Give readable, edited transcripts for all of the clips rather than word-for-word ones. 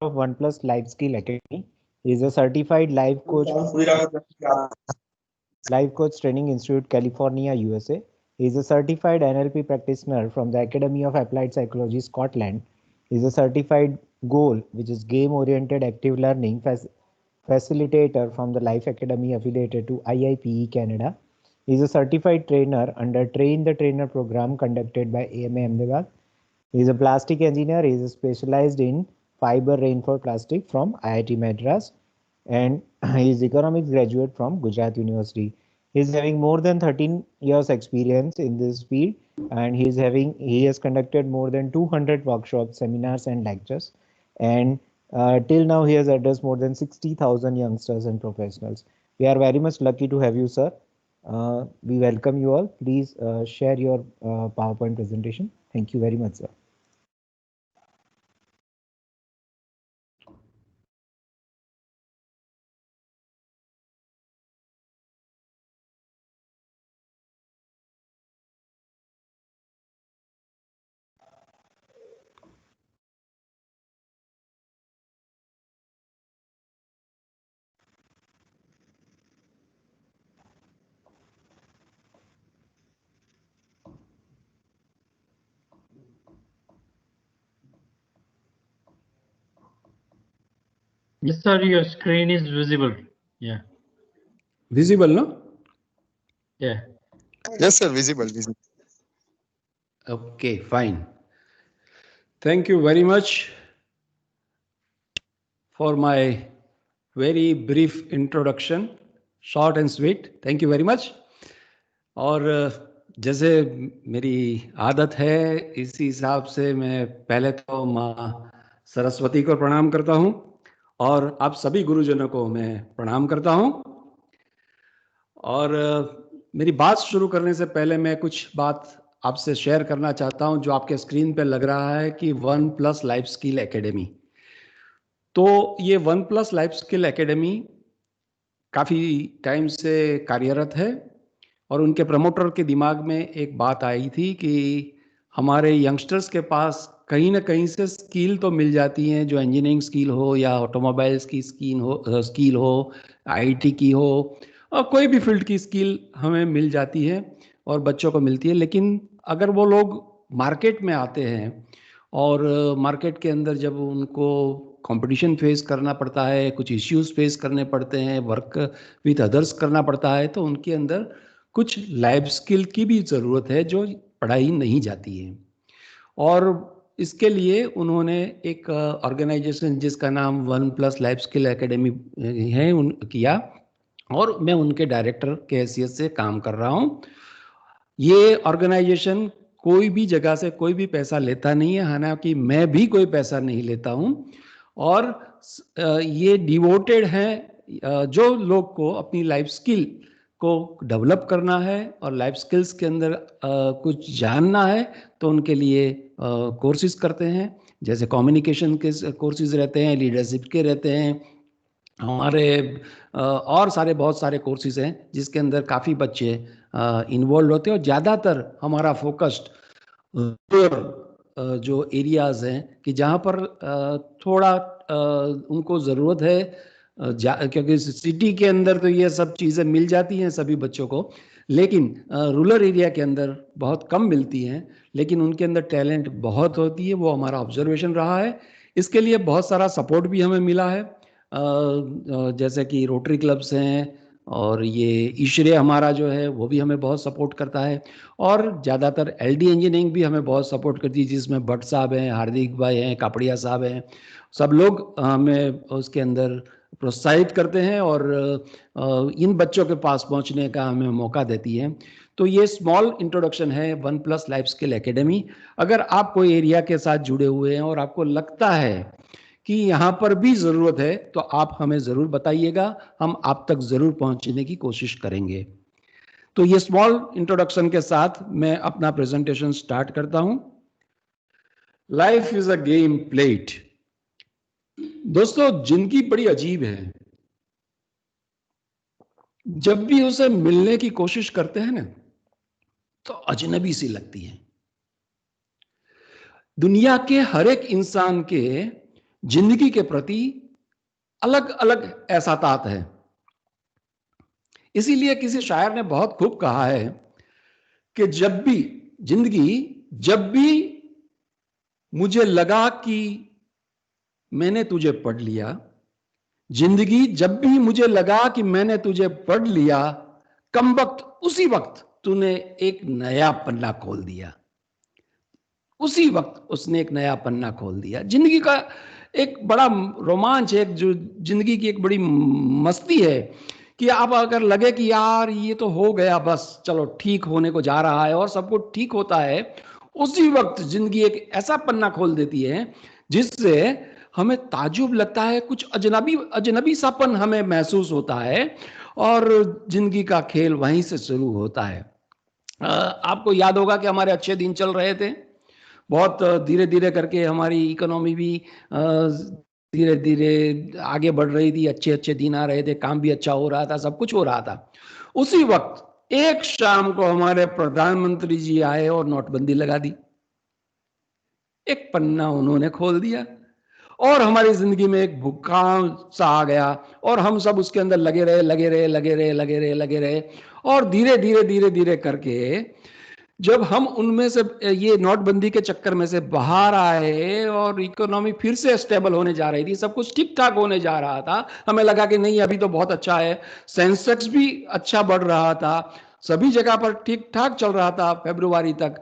of OnePlus Life Skill Academy. He is a certified life coach training institute, California, USA. He is a certified NLP practitioner from the Academy of Applied Psychology, Scotland. He is a certified GOAL, which is Game Oriented Active Learning facilitator from the Life Academy affiliated to IIPE Canada. He is a certified trainer under Train the Trainer program conducted by AMA Ahmedabad. He is a plastic engineer. He is specialized in fiber reinforced plastic from IIT Madras, and he is economics graduate from Gujarat University. He is having more than 13 years experience in this field, and he has conducted more than 200 workshops, seminars, and lectures. And till now, he has addressed more than 60,000 youngsters and professionals. We are very much lucky to have you, sir. We welcome you all. Please share your PowerPoint presentation. Thank you very much, sir. Yes, sir, your screen is visible. Yeah. Visible, no? Yeah. Yes, sir, visible. Okay, fine. Thank you very much for my very brief introduction, short and sweet. Thank you very much. और जैसे मेरी आदत है, इसी हिसाब से मैं पहले तो माँ सरस्वती को प्रणाम करता हूँ और आप सभी गुरुजनों को मैं प्रणाम करता हूँ। और मेरी बात शुरू करने से पहले मैं कुछ बात आपसे शेयर करना चाहता हूँ जो आपके स्क्रीन पे लग रहा है कि OnePlus लाइफ स्किल एकेडमी। तो ये OnePlus लाइफ स्किल एकेडमी काफ़ी टाइम से कार्यरत है और उनके प्रमोटर के दिमाग में एक बात आई थी कि हमारे यंगस्टर्स के पास कहीं ना कहीं से स्किल तो मिल जाती हैं, जो इंजीनियरिंग स्किल हो या ऑटोमोबाइल्स की स्किल हो, आईटी की हो, और कोई भी फील्ड की स्किल हमें मिल जाती है और बच्चों को मिलती है। लेकिन अगर वो लोग मार्केट में आते हैं और मार्केट के अंदर जब उनको कंपटीशन फेस करना पड़ता है, कुछ इश्यूज फेस करने पड़ते हैं, वर्क विथ अदर्स करना पड़ता है, तो उनके अंदर कुछ लाइफ स्किल की भी ज़रूरत है जो पढ़ाई नहीं जाती है। और इसके लिए उन्होंने एक ऑर्गेनाइजेशन जिसका नाम OnePlus लाइफ स्किल एकेडमी है किया और मैं उनके डायरेक्टर के हैसियत से काम कर रहा हूँ। ये ऑर्गेनाइजेशन कोई भी जगह से कोई भी पैसा लेता नहीं है, हालांकि मैं भी कोई पैसा नहीं लेता हूँ। और ये डिवोटेड हैं जो लोग को अपनी लाइफ स्किल को डेवलप करना है और लाइफ स्किल्स के अंदर कुछ जानना है तो उनके लिए कोर्सेज करते हैं। जैसे कम्युनिकेशन के कोर्सेज रहते हैं, लीडरशिप के रहते हैं, हमारे और सारे बहुत सारे कोर्सेज हैं जिसके अंदर काफ़ी बच्चे इन्वॉल्व होते हैं। और ज़्यादातर हमारा फोकस्ड जो एरियाज़ हैं कि जहाँ पर थोड़ा उनको ज़रूरत है, क्योंकि सिटी के अंदर तो ये सब चीज़ें मिल जाती हैं सभी बच्चों को, लेकिन रूरल एरिया के अंदर बहुत कम मिलती हैं, लेकिन उनके अंदर टैलेंट बहुत होती है। वो हमारा ऑब्जर्वेशन रहा है। इसके लिए बहुत सारा सपोर्ट भी हमें मिला है, जैसे कि रोटरी क्लब्स हैं और ये ईश्रे हमारा जो है वो भी हमें बहुत सपोर्ट करता है। और ज़्यादातर एलडी इंजीनियरिंग भी हमें बहुत सपोर्ट करती है, जिसमें भट्ट साहब हैं, हार्दिक भाई हैं, कापड़िया साहब हैं, सब लोग हमें उसके अंदर प्रोत्साहित करते हैं और इन बच्चों के पास पहुंचने का हमें मौका देती है। तो ये स्मॉल इंट्रोडक्शन है OnePlus लाइफ स्किल एकेडमी। अगर आप कोई एरिया के साथ जुड़े हुए हैं और आपको लगता है कि यहाँ पर भी ज़रूरत है तो आप हमें ज़रूर बताइएगा, हम आप तक ज़रूर पहुँचने की कोशिश करेंगे। तो ये स्मॉल इंट्रोडक्शन के साथ मैं अपना प्रेजेंटेशन स्टार्ट करता हूँ। Life is a game played. दोस्तों, जिंदगी बड़ी अजीब है। जब भी उसे मिलने की कोशिश करते हैं ना तो अजनबी सी लगती है। दुनिया के हर एक इंसान के जिंदगी के प्रति अलग अलग एहसातात है। इसीलिए किसी शायर ने बहुत खूब कहा है कि जब भी मुझे लगा कि मैंने तुझे पढ़ लिया, जिंदगी जब भी मुझे लगा कि मैंने तुझे पढ़ लिया, कमबख्त उसी वक्त तूने एक नया पन्ना खोल दिया। उसी वक्त उसने एक नया पन्ना खोल दिया। जिंदगी का एक बड़ा रोमांच है, जो जिंदगी की एक बड़ी मस्ती है कि आप अगर लगे कि यार ये तो हो गया, बस चलो ठीक होने को जा रहा है और सब कुछ ठीक होता है, उसी वक्त जिंदगी एक ऐसा पन्ना खोल देती है जिससे हमें ताजुब लगता है, कुछ अजनबी सापन हमें महसूस होता है और जिंदगी का खेल वहीं से शुरू होता है। आपको याद होगा कि हमारे अच्छे दिन चल रहे थे, बहुत धीरे धीरे करके हमारी इकोनॉमी भी धीरे धीरे आगे बढ़ रही थी, अच्छे अच्छे दिन आ रहे थे, काम भी अच्छा हो रहा था, सब कुछ हो रहा था। उसी वक्त एक शाम को हमारे प्रधानमंत्री जी आए और नोटबंदी लगा दी। एक पन्ना उन्होंने खोल दिया और हमारी जिंदगी में एक भूकंप सा आ गया और हम सब उसके अंदर लगे रहे और धीरे धीरे करके जब हम उनमें से ये नोटबंदी के चक्कर में से बाहर आए और इकोनॉमी फिर से स्टेबल होने जा रही थी, सब कुछ ठीक ठाक होने जा रहा था, हमें लगा कि नहीं अभी तो बहुत अच्छा है, सेंसेक्स भी अच्छा बढ़ रहा था, सभी जगह पर ठीक ठाक चल रहा था फरवरी तक,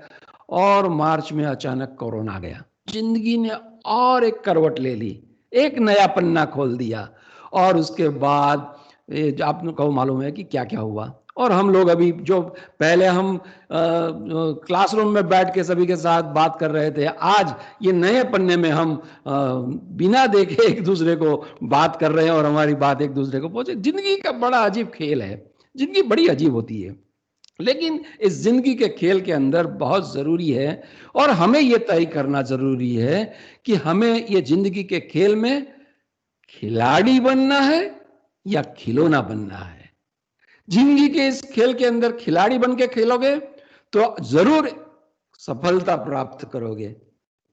और मार्च में अचानक कोरोना आ गया। जिंदगी ने और एक करवट ले ली, एक नया पन्ना खोल दिया और उसके बाद आपको मालूम है कि क्या क्या हुआ। और हम लोग अभी जो पहले हम क्लासरूम में बैठ के सभी के साथ बात कर रहे थे, आज ये नए पन्ने में हम बिना देखे एक दूसरे को बात कर रहे हैं और हमारी बात एक दूसरे को पहुंचे। जिंदगी का बड़ा अजीब खेल है, जिंदगी बड़ी अजीब होती है, लेकिन इस जिंदगी के खेल के अंदर बहुत जरूरी है और हमें यह तय करना जरूरी है कि हमें ये जिंदगी के खेल में खिलाड़ी बनना है या खिलौना बनना है। जिंदगी के इस खेल के अंदर खिलाड़ी बन के खेलोगे तो जरूर सफलता प्राप्त करोगे,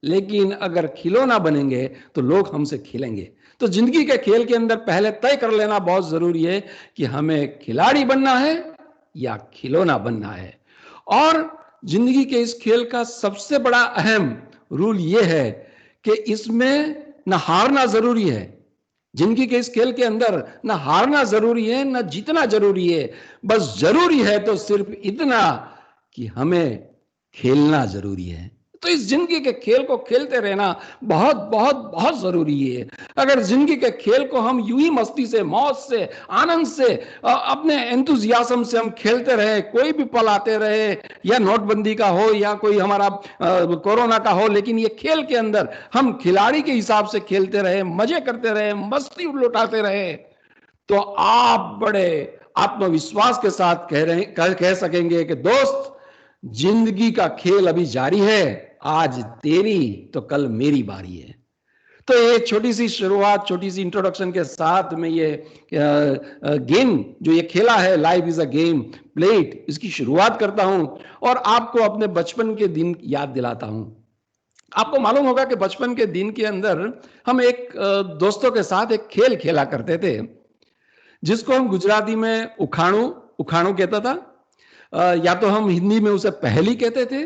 लेकिन अगर खिलौना बनेंगे तो लोग हमसे खेलेंगे। तो जिंदगी के खेल के अंदर पहले तय कर लेना बहुत जरूरी है कि हमें खिलाड़ी बनना है या खिलौना बनना है। और जिंदगी के इस खेल का सबसे बड़ा अहम रूल यह है कि इसमें न हारना जरूरी है। जिंदगी के इस खेल के अंदर न हारना जरूरी है न जीतना जरूरी है, बस जरूरी है तो सिर्फ इतना कि हमें खेलना जरूरी है। तो इस जिंदगी के खेल को खेलते रहना बहुत बहुत बहुत जरूरी है। अगर जिंदगी के खेल को हम यूं ही मस्ती से, मौज से, आनंद से, अपने एंथुजियाज्म से हम खेलते रहे, कोई भी पल आते रहे, या नोटबंदी का हो या कोई हमारा कोरोना का हो, लेकिन ये खेल के अंदर हम खिलाड़ी के हिसाब से खेलते रहे, मजे करते रहे, मस्ती लुटाते रहे, तो आप बड़े आत्मविश्वास के साथ कह सकेंगे कि दोस्त, जिंदगी का खेल अभी जारी है, आज तेरी तो कल मेरी बारी है। तो ये छोटी सी शुरुआत, छोटी सी इंट्रोडक्शन के साथ में ये गेम जो ये खेला है, life is a game played, इसकी शुरुआत करता हूं और आपको अपने बचपन के दिन याद दिलाता हूं। आपको मालूम होगा कि बचपन के दिन के अंदर हम एक दोस्तों के साथ एक खेल खेला करते थे जिसको हम गुजराती में उखाणु कहता था, या तो हम हिंदी में उसे पहेली कहते थे,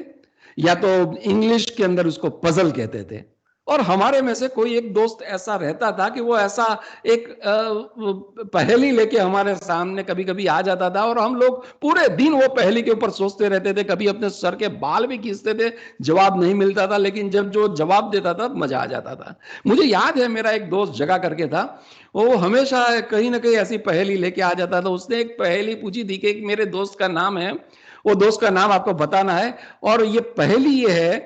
या तो इंग्लिश के अंदर उसको पजल कहते थे। और हमारे में से कोई एक दोस्त ऐसा रहता था कि वो ऐसा एक पहेली लेके हमारे सामने कभी कभी आ जाता था और हम लोग पूरे दिन वो पहेली के ऊपर सोचते रहते थे, कभी अपने सर के बाल भी खींचते थे, जवाब नहीं मिलता था, लेकिन जब जो जवाब देता था मजा आ जाता था। मुझे याद है मेरा एक दोस्त जगा करके था, वो हमेशा कहीं ना कहीं ऐसी पहेली लेके आ जाता था। उसने एक पहेली पूछी थी कि मेरे दोस्त का नाम है, वो दोस्त का नाम आपको बताना है, और ये पहेली ये है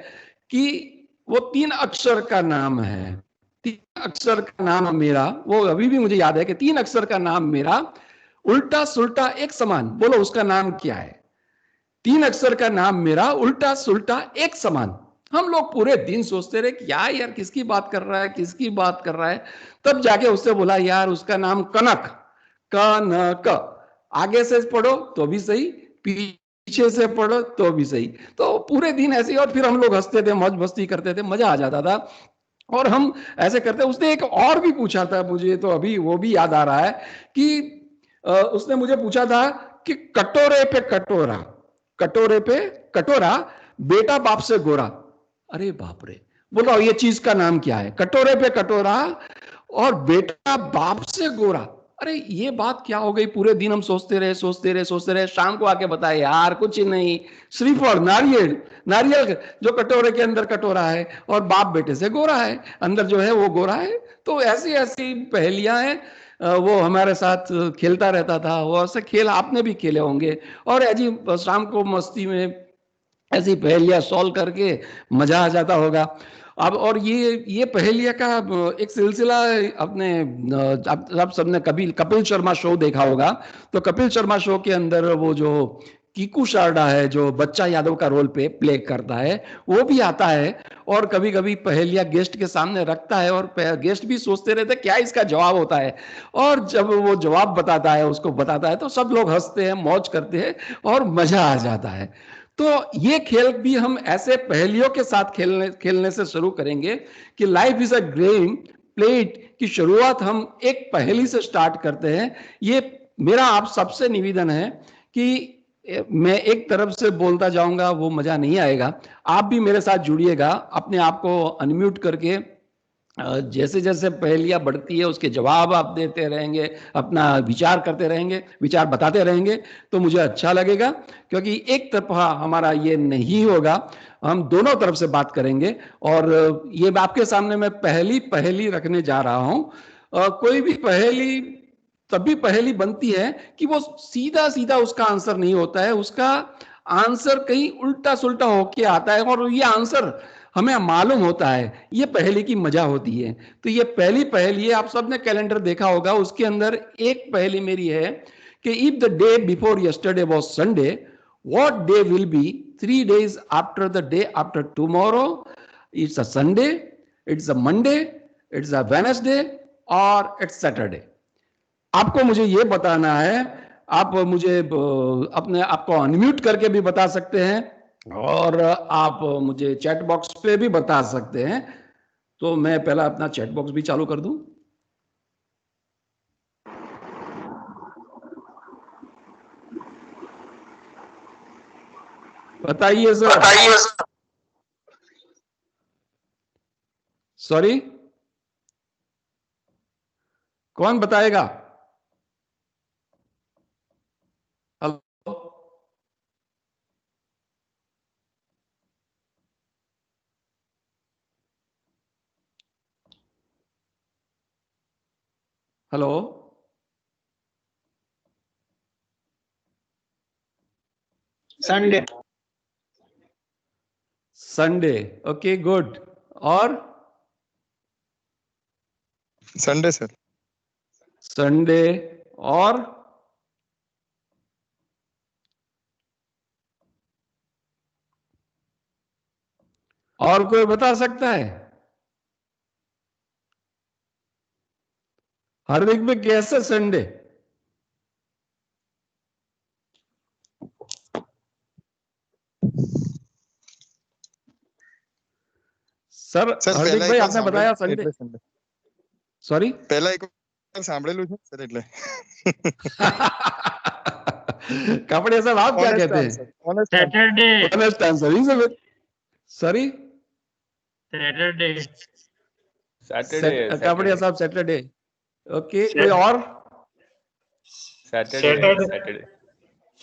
कि वो 3 अक्षर का नाम है, 3 अक्षर का नाम मेरा, वो अभी भी मुझे याद है कि 3 अक्षर का नाम मेरा, उल्टा सुल्टा एक समान, बोलो उसका नाम क्या है? 3 अक्षर का नाम मेरा, उल्टा सुल्टा एक समान। हम लोग पूरे दिन सोचते रहे क्या यार किसकी बात कर रहा है, किसकी बात कर रहा है। तब जाके उससे बोला यार उसका नाम कनक, कनक, आगे से पढ़ो तो भी सही, पीछे से पढ़ो तो भी सही। तो पूरे दिन ऐसे, और फिर हम लोग हंसते थे, मौज मस्ती करते थे, मजा आ जाता था। और हम ऐसे करते हैं। उसने एक और भी पूछा था मुझे, तो अभी वो भी याद आ रहा है कि उसने मुझे पूछा था कि कटोरे पे कटोरा, कटोरे पे कटोरा, बेटा बाप से गोरा। अरे बाप रे, बोलो ये चीज का नाम क्या है? कटोरे पे कटोरा और बेटा बाप से गोरा। अरे ये बात क्या हो गई? पूरे दिन हम सोचते रहे सोचते रहे सोचते रहे, शाम को आके बताए यार कुछ नहीं, सिर्फ और नारियल, नारियल जो कटोरे के अंदर कटोरा है और बाप बेटे से गोरा है, अंदर जो है वो गोरा है। तो ऐसी ऐसी पहेलियां हैं। वो हमारे साथ खेलता रहता था, वो ऐसे खेल आपने भी खेले होंगे। और ऐसी शाम को मस्ती में ऐसी पहेलियां सॉल्व करके मजा आ जाता होगा। अब और ये पहेलिया का एक सिलसिला अपने आप सबने कभी कपिल शर्मा शो देखा होगा। तो कपिल शर्मा शो के अंदर वो जो कीकू शारदा है, जो बच्चा यादव का रोल पे प्ले करता है, वो भी आता है और कभी कभी पहेलिया गेस्ट के सामने रखता है और गेस्ट भी सोचते रहते क्या इसका जवाब होता है। और जब वो जवाब बताता है, उसको बताता है, तो सब लोग हंसते हैं, मौज करते हैं और मजा आ जाता है। तो ये खेल भी हम ऐसे पहेलियों के साथ खेलने से शुरू करेंगे कि life is a game played की शुरुआत हम एक पहेली से स्टार्ट करते हैं। ये मेरा आप सबसे निवेदन है कि मैं एक तरफ से बोलता जाऊंगा, वो मजा नहीं आएगा। आप भी मेरे साथ जुड़िएगा, अपने आप को अनम्यूट करके जैसे जैसे पहेलियां बढ़ती है उसके जवाब आप देते रहेंगे, अपना विचार करते रहेंगे, विचार बताते रहेंगे, तो मुझे अच्छा लगेगा। क्योंकि एक तरफा हमारा ये नहीं होगा, हम दोनों तरफ से बात करेंगे। और ये आपके सामने मैं पहली पहेली रखने जा रहा हूं। कोई भी पहेली तभी पहेली बनती है कि वो सीधा सीधा उसका आंसर नहीं होता है, उसका आंसर कहीं उल्टा सुल्टा होके आता है और ये आंसर हमें मालूम होता है। ये पहेली की मजा होती है। तो ये पहली पहेली है, आप सबने कैलेंडर देखा होगा, उसके अंदर एक पहेली मेरी है कि if the day before yesterday was Sunday, what day will be 3 days after the day after tomorrow? It's a Sunday, it's a Monday, it's a Wednesday और इट्स सैटरडे। आपको मुझे ये बताना है। आप मुझे अपने आपको अनम्यूट करके भी बता सकते हैं और आप मुझे चैट बॉक्स पे भी बता सकते हैं। तो मैं पहला अपना चैट बॉक्स भी चालू कर दूं। बताइए सर। बताइए सर। सॉरी, कौन बताएगा? Hello, hello, Sunday. Sunday, okay good. और संडे सर। संडे और कोई बता सकता है? हर वीक में कैसे संडे? સર સર હાર્દિક પહેલા ભાઈ એકવાર आपने बताया સાંભળેલું संडे, એટલે સંડે. सॉरी। પહેલા એકવાર સાંભળેલું છે સર એટલે. कापड़िया साहब आप क्या Honest कहते हैं? answer. Honest answer. Saturday. Honest answer is a, sorry, Saturday. Saturday Kapadia साहब सैटरडे। ओके, कोई और? Saturday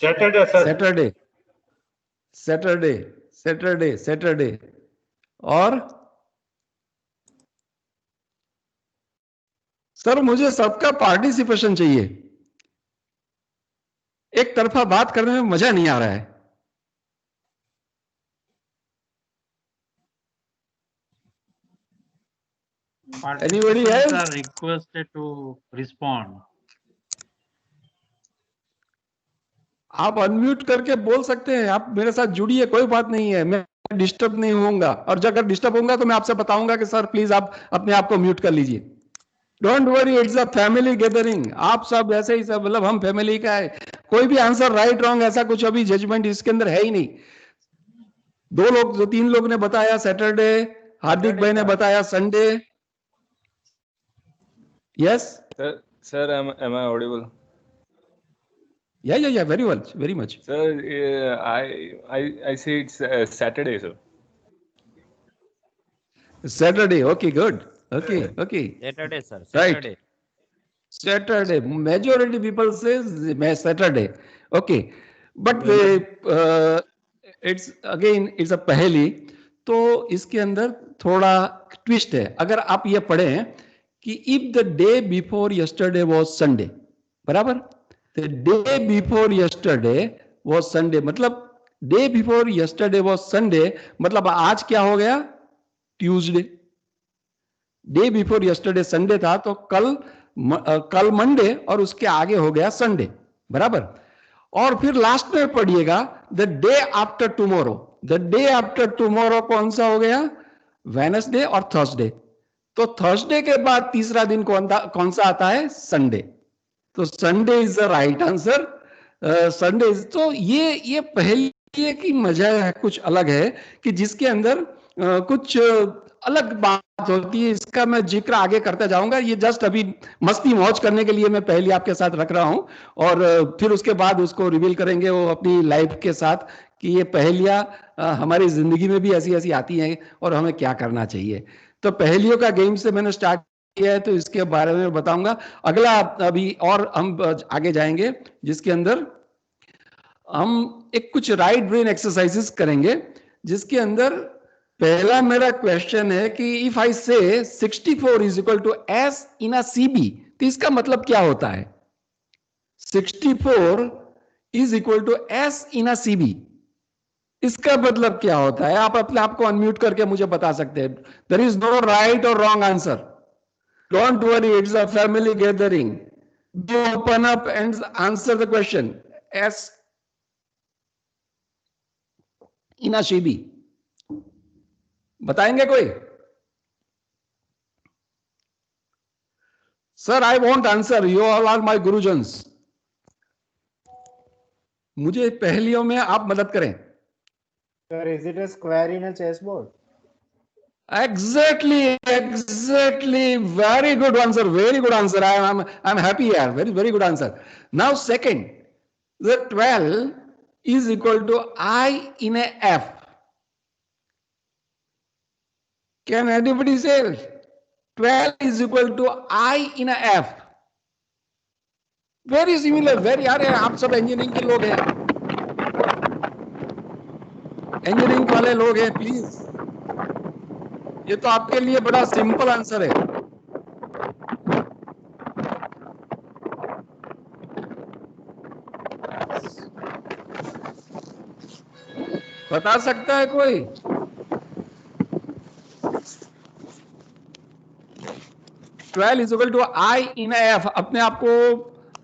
Saturday sir. Saturday, Saturday, Saturday, Saturday. और सर मुझे सबका पार्टिसिपेशन चाहिए, एक तरफा बात करने में मजा नहीं आ रहा है। Anybody Participants else? are requested to respond. आप अनम्यूट करके बोल सकते हैं, आप मेरे साथ जुड़िए, कोई बात नहीं है, मैं डिस्टर्ब नहीं होऊंगा। और अगर डिस्टर्ब होऊंगा तो मैं आपसे बताऊंगा कि सर प्लीज आप अपने आप को म्यूट कर लीजिए। Don't worry, it's a family gathering. आप सब ऐसे ही सब, मतलब हम फैमिली का है। कोई भी आंसर राइट रॉन्ग ऐसा कुछ अभी जजमेंट इसके अंदर है ही नहीं। 2 लोग, 3 लोग ने बताया सैटरडे, हार्दिक भाई ने बताया Sunday. Yes. Sir, am I audible? Yeah. Very well, very much. Sir, I say it's Saturday, sir. Saturday. Okay, good. Okay. Saturday, sir. Right. Saturday. Majority people says Saturday. Okay. But it's again it's a पहेली. तो इसके अंदर थोड़ा twist है. अगर आप ये पढ़ें कि if the day before yesterday was Sunday, बराबर? The day before yesterday was Sunday. मतलब day before yesterday was Sunday. मतलब आज क्या हो गया? Tuesday. Day before yesterday Sunday था, तो कल मंडे और उसके आगे हो गया संडे, बराबर? और फिर लास्ट में पढ़िएगा the day after tomorrow. The day after tomorrow कौन सा हो गया? वेडनेसडे और थर्सडे. तो थर्सडे के बाद तीसरा दिन कौन सा आता है? संडे. तो Sunday is the right answer. Sunday. तो ये पहली की मजा है कुछ अलग है कि जिसके अंदर कुछ अलग बात होती है. इसका मैं जिक्र आगे करता जाऊंगा. ये जस्ट अभी मस्ती मौज करने के लिए मैं पहली आपके साथ रख रहा हूं और फिर उसके बाद उसको रिवील करेंगे वो अपनी लाइफ के साथ कि ये पहेलियां हमारी जिंदगी में भी ऐसी आती हैं और हमें क्या करना चाहिए. तो पहेलियों का गेम से मैंने स्टार्ट किया है, तो इसके बारे में बताऊंगा. अगला अभी और हम आगे जाएंगे जिसके अंदर हम एक कुछ राइट ब्रेन एक्सरसाइजेस करेंगे. जिसके अंदर पहला मेरा क्वेश्चन है कि if I say 64 is equal to S in a CB, तो इसका मतलब क्या होता है? 64 is equal to S in a CB, इसका मतलब क्या होता है? आप अपने आप को अनम्यूट करके मुझे बता सकते हैं. There is no right or wrong answer. Don't worry, it's a family gathering. Do open up and answer the question. एस इन अ सीबी बताएंगे कोई? Sir I want answer. You all are my गुरुजन्स. मुझे पहेलियों में आप मदद करें. Sir, is it a square in a chessboard? Exactly. Very good answer. I'm happy here. Very good answer. Now second, the 12 is equal to I in a F. Can anybody say 12 is equal to I in a F? Very similar. यार आप सब engineering के लोग हैं, engineering वाले लोग हैं, please. ये तो आपके लिए बड़ा सिंपल आंसर है. बता सकता है कोई? Twelve is equal to I in F. अपने आप को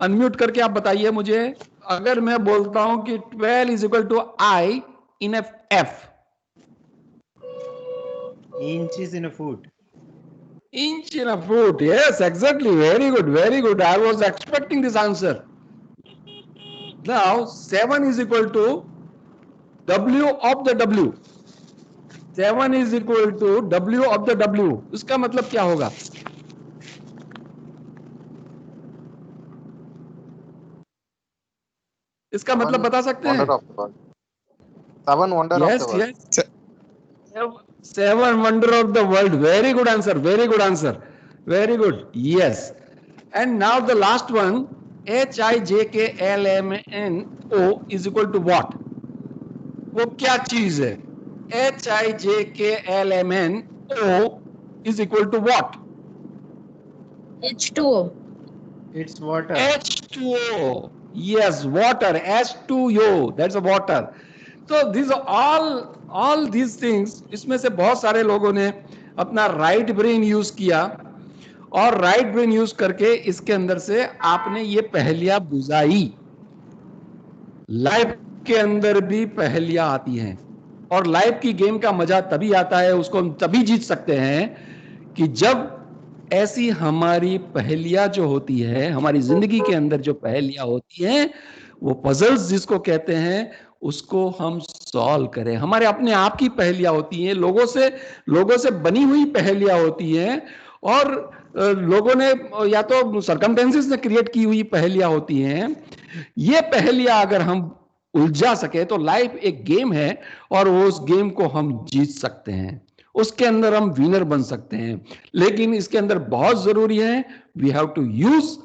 अनम्यूट करके आप बताइए मुझे. अगर मैं बोलता हूं कि 12 is equal to I in F. Inches in a foot. Inch in a foot. Yes, exactly. Very good. I was expecting this answer. Now 7 is equal to W of the W. 7 is equal to W of the W. इसका मतलब क्या होगा? इसका मतलब बता सकते हैं? Seven wonder of the world. Yes. Seven wonder of the world. Very good very good. Yes. And now the last one, HIJKLMNO is equal to what? वो क्या चीज है? HIJKLMNO is equal to what? H2O. It's water. H2O. Yes, water. H2O. That's a water. So these are all these things. इसमें से बहुत सारे लोगों ने अपना राइट ब्रेन यूज किया और राइट ब्रेन यूज करके इसके अंदर से आपने ये पहेलियां बुझाई. लाइफ के अंदर भी पहेलियां आती हैं और लाइफ की गेम का मजा तभी आता है, उसको हम तभी जीत सकते हैं कि जब ऐसी हमारी पहेलियां जो होती है, हमारी जिंदगी के अंदर जो पहेलियां होती हैं, वो पजल्स जिसको कहते हैं, उसको हम सॉल्व करें। हमारे अपने आप की पहेलियां होती हैं, लोगों से बनी हुई पहेलियां होती हैं, और लोगों ने या तो सरकमटेंसेस ने क्रिएट की हुई पहेलियां होती हैं। ये पहेलियां अगर हम उलझा सके तो लाइफ एक गेम है, और उस गेम को हम जीत सकते हैं, उसके अंदर हम विनर बन सकते हैं। लेकिन इसके अंदर बहुत जरूरी है, we have to use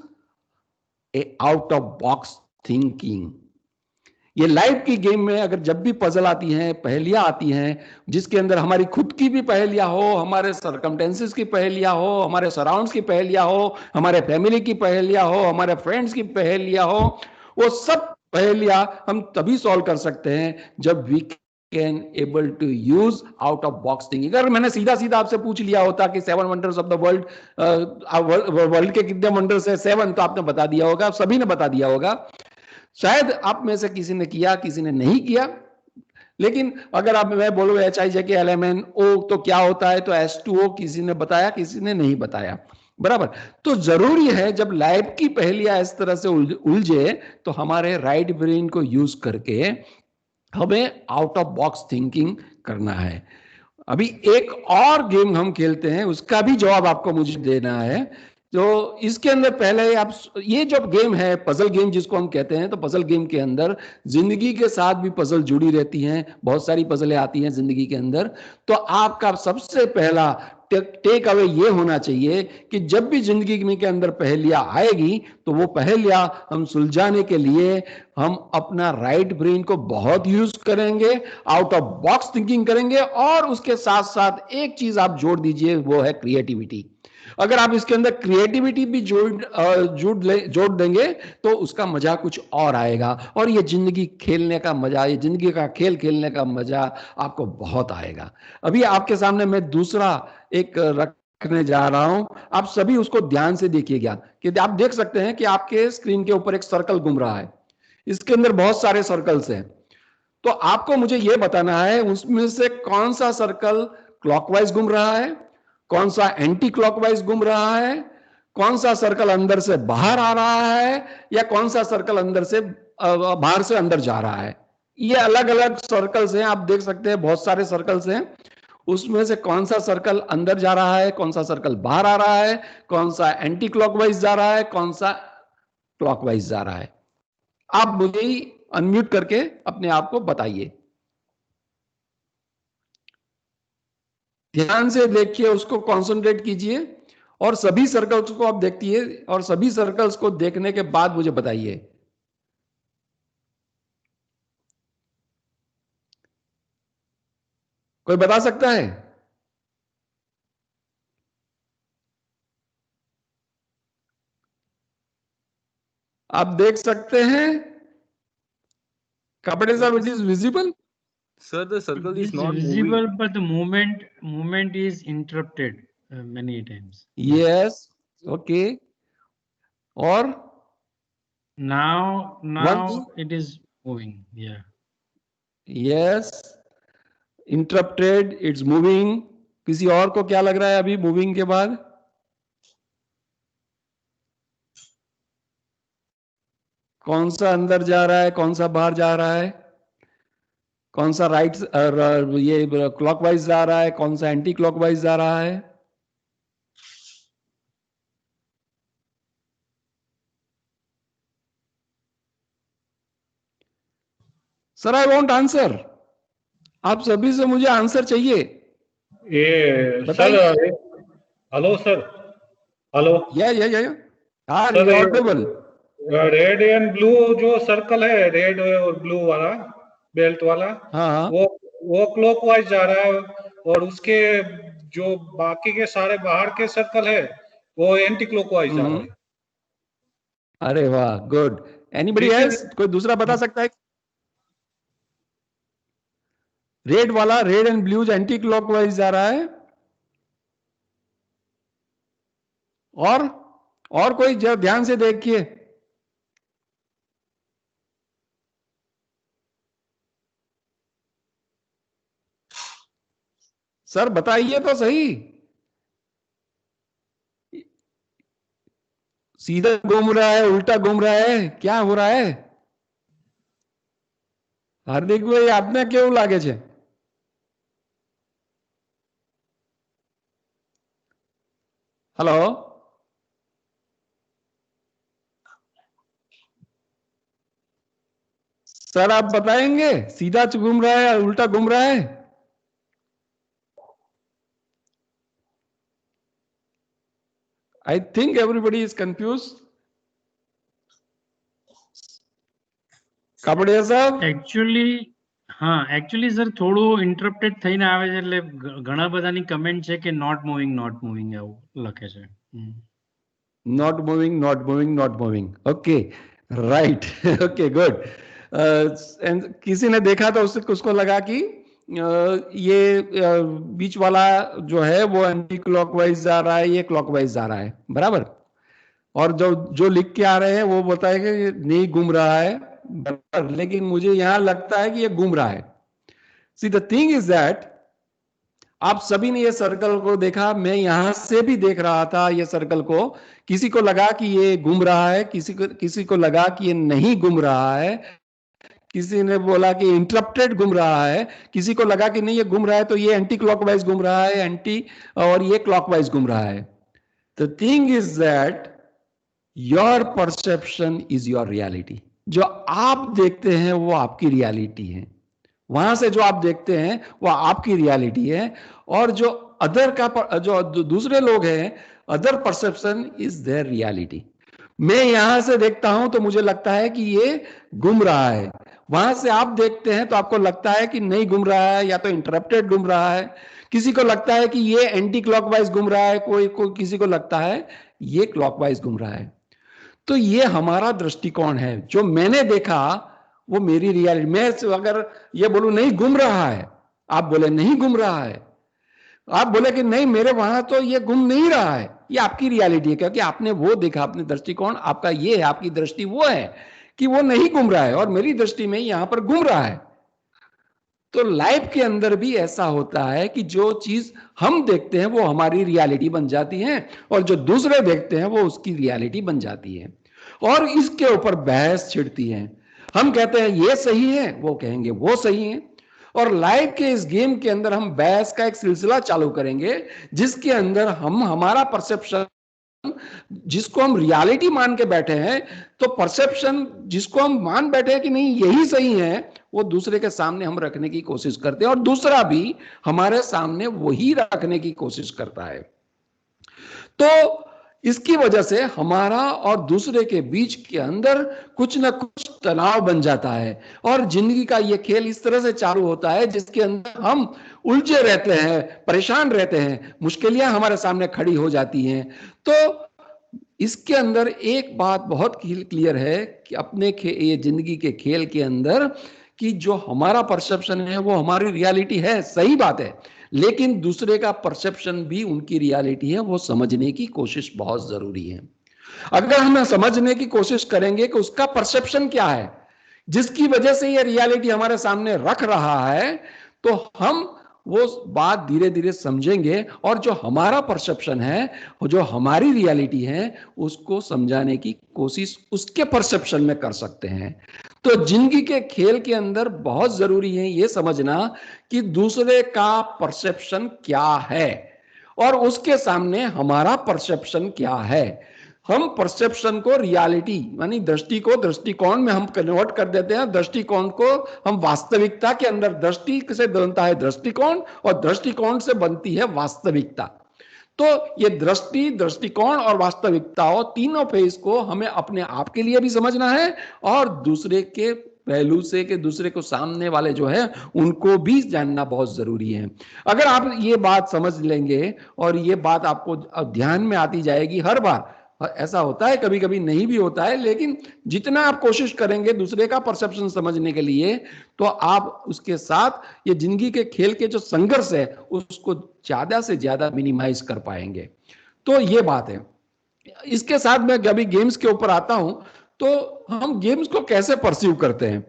a out of box thinking. ये लाइफ की गेम में अगर जब भी पजल आती हैं, पहेलियां आती हैं, जिसके अंदर हमारी खुद की भी पहेलियां हो, हमारे सरकमटेंसेस की पहेलियां हो, हमारे सराउंड्स की पहेलियां हो, हमारे फैमिली की पहेलियां हो, हमारे फ्रेंड्स की पहेलियां हो, वो सब पहेलियां हम तभी सॉल्व कर सकते हैं जब we can able to use out of box thinking. अगर मैंने सीधा सीधा आपसे पूछ लिया होता कि 7 wonders of the world, world के कितने वंडर्स है 7, तो आपने बता दिया होगा, सभी ने बता दिया होगा। शायद आप में से किसी ने किया, किसी ने नहीं किया। लेकिन अगर आप मैं बोलूं HIJKLMNO तो क्या होता है, तो H2O किसी ने बताया, किसी ने नहीं बताया, बराबर। तो जरूरी है जब लाइफ की पहेलियां इस तरह से उलझे तो हमारे राइट ब्रेन को यूज करके हमें आउट ऑफ बॉक्स थिंकिंग करना है। अभी एक और गेम हम खेलते हैं, उसका भी जवाब आपको मुझे देना है। तो इसके अंदर पहले आप, ये जो गेम है पजल गेम जिसको हम कहते हैं, तो पजल गेम के अंदर जिंदगी के साथ भी पजल जुड़ी रहती हैं, बहुत सारी पजलें आती हैं जिंदगी के अंदर। तो आपका सबसे पहला टेक अवे ये होना चाहिए कि जब भी जिंदगी के अंदर पहेलियां आएगी तो वो पहेलियां हम सुलझाने के लिए हम अपना राइट ब्रेन को बहुत यूज करेंगे, आउट ऑफ बॉक्स थिंकिंग करेंगे, और उसके साथ साथ एक चीज आप जोड़ दीजिए, वो है क्रिएटिविटी। अगर आप इसके अंदर क्रिएटिविटी भी जोड़ देंगे तो उसका मजा कुछ और आएगा, और ये जिंदगी खेलने का मजा, ये जिंदगी का खेल खेलने का मजा आपको बहुत आएगा। अभी आपके सामने मैं दूसरा एक रखने जा रहा हूं, आप सभी उसको ध्यान से देखिएगा। कि आप देख सकते हैं कि आपके स्क्रीन के ऊपर एक सर्कल घूम रहा है, इसके अंदर बहुत सारे सर्कल्स हैं। तो आपको मुझे यह बताना है उसमें से कौन सा सर्कल क्लॉकवाइज घूम रहा है, कौन सा एंटी क्लॉकवाइज घूम रहा है, कौन सा सर्कल अंदर से बाहर आ रहा है, या कौन सा सर्कल अंदर से बाहर से अंदर जा रहा है। ये अलग अलग सर्कल्स हैं, आप देख सकते हैं बहुत सारे सर्कल्स हैं। उसमें से कौन सा सर्कल अंदर जा रहा है, कौन सा सर्कल बाहर आ रहा है, कौन सा एंटी क्लॉकवाइज जा रहा है, कौन सा क्लॉकवाइज जा रहा है। आप मुझे अनम्यूट करके अपने आप को बताइए, ध्यान से देखिए, उसको कंसंट्रेट कीजिए, और सभी सर्कल्स को आप देखिए, और सभी सर्कल्स को देखने के बाद मुझे बताइए। कोई बता सकता है? आप देख सकते हैं कपड़े साहब, it is visible. Sir, the circle It is is not visible, moving. but the movement is interrupted many times. Yes, okay. और Now it is moving. Yeah. Yes, interrupted, it's moving. किसी और को क्या लग रहा है अभी मूविंग के बाद? कौन सा अंदर जा रहा है, कौन सा बाहर जा रहा है, कौन सा राइट ये क्लॉकवाइज जा रहा है, कौन सा एंटी क्लॉकवाइज जा रहा है? सर आई वॉन्ट आंसर, आप सभी से मुझे आंसर चाहिए। ये सर, बताइए। Hello sir, hello. Audible. Red and blue जो सर्कल है, रेड और ब्लू वाला बेल्ट वाला, हाँ, वो क्लॉकवाइज जा रहा है, और उसके जो बाकी के सारे बाहर के सर्कल है वो एंटी क्लॉकवाइज जा रहा है। अरे वाह, गुड। एनीबडी एल्स, कोई दूसरा बता सकता है? रेड वाला, red and blue anti clockwise जा रहा है। और कोई जब ध्यान से देखिए। सर बताइए तो सही, सीधा घूम रहा है, उल्टा घूम रहा है, क्या हो रहा है? हार्दिक भाई आपने केવું લાગે છે? हेलो, सर आप बताएंगे सीधा घूम रहा है या उल्टा घूम रहा है? I think everybody is confused. Kapadia સાહેબ, એકચ્યુઅલી સર થોડું ઇન્ટરપ્ટેડ થઈને આવે છે, એટલે ઘણા બધાની કમેન્ટ છે કે નોટ મૂવિંગ એવું લખે છે. not moving. Okay, right. Okay, good. And किसी ने देखा तो उसको लगा कि ये बीच वाला जो है वो एंटी क्लॉकवाइज जा रहा है, ये क्लॉकवाइज जा रहा है, बराबर. और जो लिख के आ रहे हैं वो बताएगा कि नहीं घूम रहा है, बराबर. लेकिन मुझे यहां लगता है कि ये घूम रहा है. See the thing is that आप सभी ने ये सर्कल को देखा, मैं यहां से भी देख रहा था ये सर्कल को. किसी को लगा कि ये घूम रहा है, किसी को लगा कि ये नहीं घूम रहा है, किसी ने बोला कि इंटरप्टेड घूम रहा है, किसी को लगा कि नहीं ये घूम रहा है तो ये एंटी क्लॉकवाइज घूम रहा है, और ये क्लॉकवाइज घूम रहा है. The thing is that your perception is your reality. जो आप देखते हैं वो आपकी रियलिटी है. वहां से जो आप देखते हैं वो आपकी रियलिटी है. और जो अदर का जो दूसरे लोग हैं, other perception is their reality. मैं यहां से देखता हूं तो मुझे लगता है कि ये घूम रहा है. वहां से आप देखते हैं तो आपको लगता है कि नहीं घूम रहा है, या तो इंटरप्टेड घूम रहा है. किसी को लगता है कि ये एंटी क्लॉकवाइज घूम रहा है, कोई किसी को लगता है ये क्लॉकवाइज घूम रहा है. तो ये हमारा दृष्टिकोण है. जो मैंने देखा वो मेरी रियलिटी. मैं अगर ये बोलूं नहीं घूम रहा है, आप बोले नहीं घूम रहा है, आप बोले कि नहीं मेरे वहां तो ये घूम नहीं रहा है, ये आपकी रियलिटी है, क्योंकि आपने वो देखा, अपने दृष्टिकोण आपका ये है, आपकी दृष्टि वो है कि वो नहीं घूम रहा है, और मेरी दृष्टि में यहां पर घूम रहा है. तो लाइफ के अंदर भी ऐसा होता है कि जो चीज हम देखते हैं वो हमारी रियलिटी बन जाती है, और जो दूसरे देखते हैं वो उसकी रियलिटी बन जाती है, और इसके ऊपर बहस छिड़ती है. हम कहते हैं ये सही है, वो कहेंगे वो सही है. और लाइफ के इस गेम के अंदर हम बहस का एक सिलसिला चालू करेंगे, जिसके अंदर हम हमारा परसेप्शन, जिसको हम रियलिटी मान के बैठे हैं, तो परसेप्शन जिसको हम मान बैठे हैं कि नहीं यही सही है, वो दूसरे के सामने हम रखने की कोशिश करते हैं, और दूसरा भी हमारे सामने वही रखने की कोशिश करता है. तो इसकी वजह से हमारा और दूसरे के बीच के अंदर कुछ ना कुछ तनाव बन जाता है, और जिंदगी का ये खेल इस तरह से चालू होता है जिसके अंदर हम उलझे रहते हैं, परेशान रहते हैं, मुश्किलें हमारे सामने खड़ी हो जाती हैं. तो इसके अंदर एक बात बहुत क्लियर है कि अपने ये जिंदगी के खेल के अंदर कि जो हमारा परसेप्शन है वो हमारी रियलिटी है, सही बात है, लेकिन दूसरे का परसेप्शन भी उनकी रियलिटी है, वो समझने की कोशिश बहुत जरूरी है. अगर हम समझने की कोशिश करेंगे कि उसका परसेप्शन क्या है जिसकी वजह से ये रियलिटी हमारे सामने रख रहा है, तो हम वो बात धीरे धीरे समझेंगे, और जो हमारा परसेप्शन है, जो हमारी रियलिटी है, उसको समझाने की कोशिश उसके परसेप्शन में कर सकते हैं. तो जिंदगी के खेल के अंदर बहुत जरूरी है ये समझना कि दूसरे का परसेप्शन क्या है और उसके सामने हमारा परसेप्शन क्या है. हम परसेप्शन को रियलिटी यानी दृष्टिकोण में हम कन्वर्ट कर देते हैं. दृष्टिकोण को हम वास्तविकता के अंदर, दृष्टि से बनता है दृष्टिकोण, और दृष्टिकोण से बनती है वास्तविकता. तो ये दृष्टिकोण और वास्तविकता, तीनों फेज को हमें अपने आप के लिए भी समझना है, और दूसरे के पहलू से कि दूसरे को सामने वाले जो है उनको भी जानना बहुत जरूरी है. अगर आप ये बात समझ लेंगे और ये बात आपको ध्यान में आती जाएगी हर बार, ऐसा होता है कभी कभी नहीं भी होता है, लेकिन जितना आप कोशिश करेंगे दूसरे का परसेप्शन समझने के लिए, तो आप उसके साथ ये जिंदगी के खेल के जो संघर्ष है उसको ज्यादा से ज्यादा मिनिमाइज कर पाएंगे. तो ये बात है. इसके साथ मैं अभी गेम्स के ऊपर आता हूं. तो हम गेम्स को कैसे परसीव करते हैं?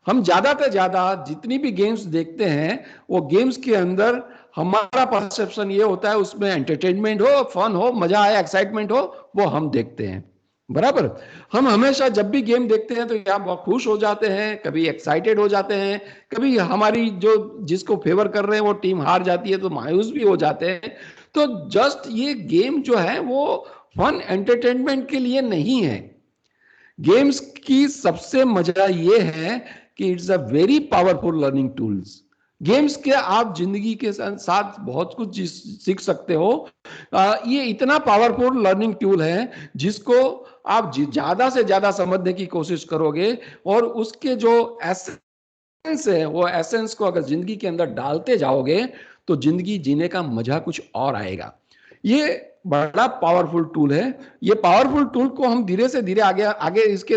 हम ज्यादा से ज्यादा जितनी भी गेम्स देखते हैं वो गेम्स के अंदर हमारा परसेप्शन ये होता है उसमें एंटरटेनमेंट हो, फन हो, मजा आए, एक्साइटमेंट हो, वो हम देखते हैं. बराबर। हम हमेशा जब भी गेम देखते हैं तो या बहुत खुश हो जाते हैं, कभी एक्साइटेड हो जाते हैं, कभी हमारी जो जिसको फेवर कर रहे हैं वो टीम हार जाती है तो मायूस भी हो जाते हैं। तो जस्ट ये गेम जो है वो फन एंटरटेनमेंट के लिए नहीं है। गेम्स की सबसे मजा ये है कि it's a very powerful learning tools. Games के आप जिंदगी के साथ बहुत कुछ सीख सकते हो। ये इतना पावरफुल लर्निंग टूल है जिसको आप ज्यादा से ज्यादा समझने की कोशिश करोगे और उसके जो एसेंस है वो एसेंस को अगर जिंदगी के अंदर डालते जाओगे तो जिंदगी जीने का मजा कुछ और आएगा। ये बड़ा पावरफुल टूल है। ये पावरफुल टूल को हम धीरे से धीरे आगे आगे इसके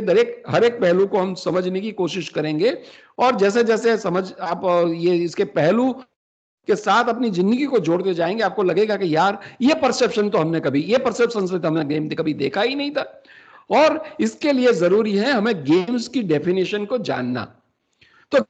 हर एक पहलू को हम समझने की कोशिश करेंगे और जैसे जैसे समझ आप ये इसके पहलू के साथ अपनी जिंदगी को जोड़ते जाएंगे आपको लगेगा कि यार ये परसेप्शन से तो हमने गेम कभी देखा ही नहीं था। और इसके लिए जरूरी है हमें गेम्स की डेफिनेशन को जानना। तो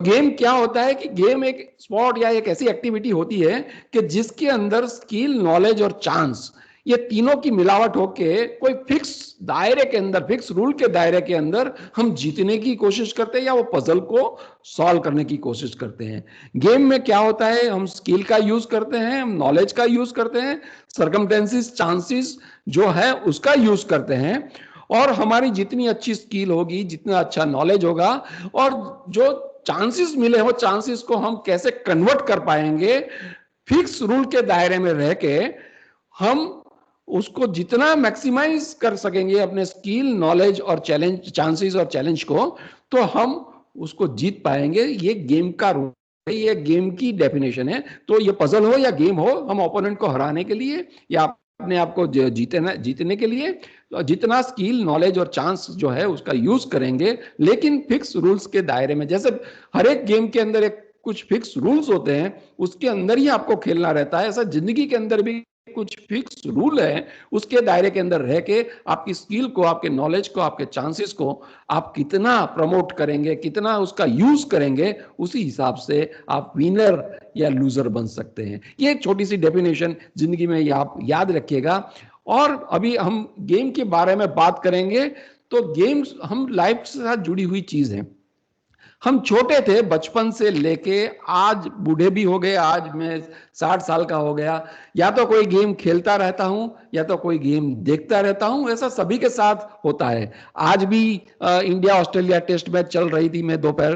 गेम क्या होता है कि गेम एक स्पोर्ट या एक ऐसी एक्टिविटी होती है कि जिसके अंदर स्किल, नॉलेज और चांस ये तीनों की मिलावट होके कोई फिक्स दायरे के अंदर, फिक्स रूल के दायरे के अंदर हम जीतने की कोशिश करते हैं या वो पजल को सॉल्व करने की कोशिश करते हैं। गेम में क्या होता है, हम स्किल का यूज करते हैं, हम नॉलेज का यूज करते हैं, सर्कमटेंसेस, चांसेस जो है उसका यूज करते हैं और हमारी जितनी अच्छी स्किल होगी, जितना अच्छा नॉलेज होगा और जो चांसेस मिले हो चांसेस को हम कैसे कन्वर्ट कर पाएंगे फिक्स रूल के दायरे में रह के, हम उसको जितना मैक्सिमाइज कर सकेंगे अपने स्किल, नॉलेज और चैलेंज, चांसेस और चैलेंज को, तो हम उसको जीत पाएंगे। ये गेम का रूल है, ये गेम की डेफिनेशन है। तो ये पजल हो या गेम हो, हम ओपोनेंट को हराने के लिए या अपने आप को जीतने के लिए जितना स्किल, नॉलेज और चांस जो है उसका यूज करेंगे, लेकिन फिक्स रूल्स के दायरे में। जैसे हर एक गेम के अंदर एक कुछ फिक्स रूल्स होते हैं, उसके अंदर ही आपको खेलना रहता है। ऐसा जिंदगी के अंदर भी कुछ फिक्स रूल है, उसके दायरे के अंदर रह के आपकी स्किल को, आपके नॉलेज को, आपके चांसेस को आप कितना प्रमोट करेंगे, कितना उसका यूज करेंगे, उसी हिसाब से आप विनर या लूजर बन सकते हैं। ये एक छोटी सी डेफिनेशन जिंदगी में आप याद रखिएगा। और अभी हम गेम के बारे में बात करेंगे। तो गेम्स हम लाइफ के साथ जुड़ी हुई चीज है। हम छोटे थे बचपन से लेके आज बूढ़े भी हो गए, आज मैं 60 साल का हो गया, या तो कोई गेम खेलता रहता हूं या तो कोई गेम देखता रहता हूं। ऐसा सभी के साथ होता है। आज भी इंडिया ऑस्ट्रेलिया टेस्ट मैच चल रही थी, मैं दोपहर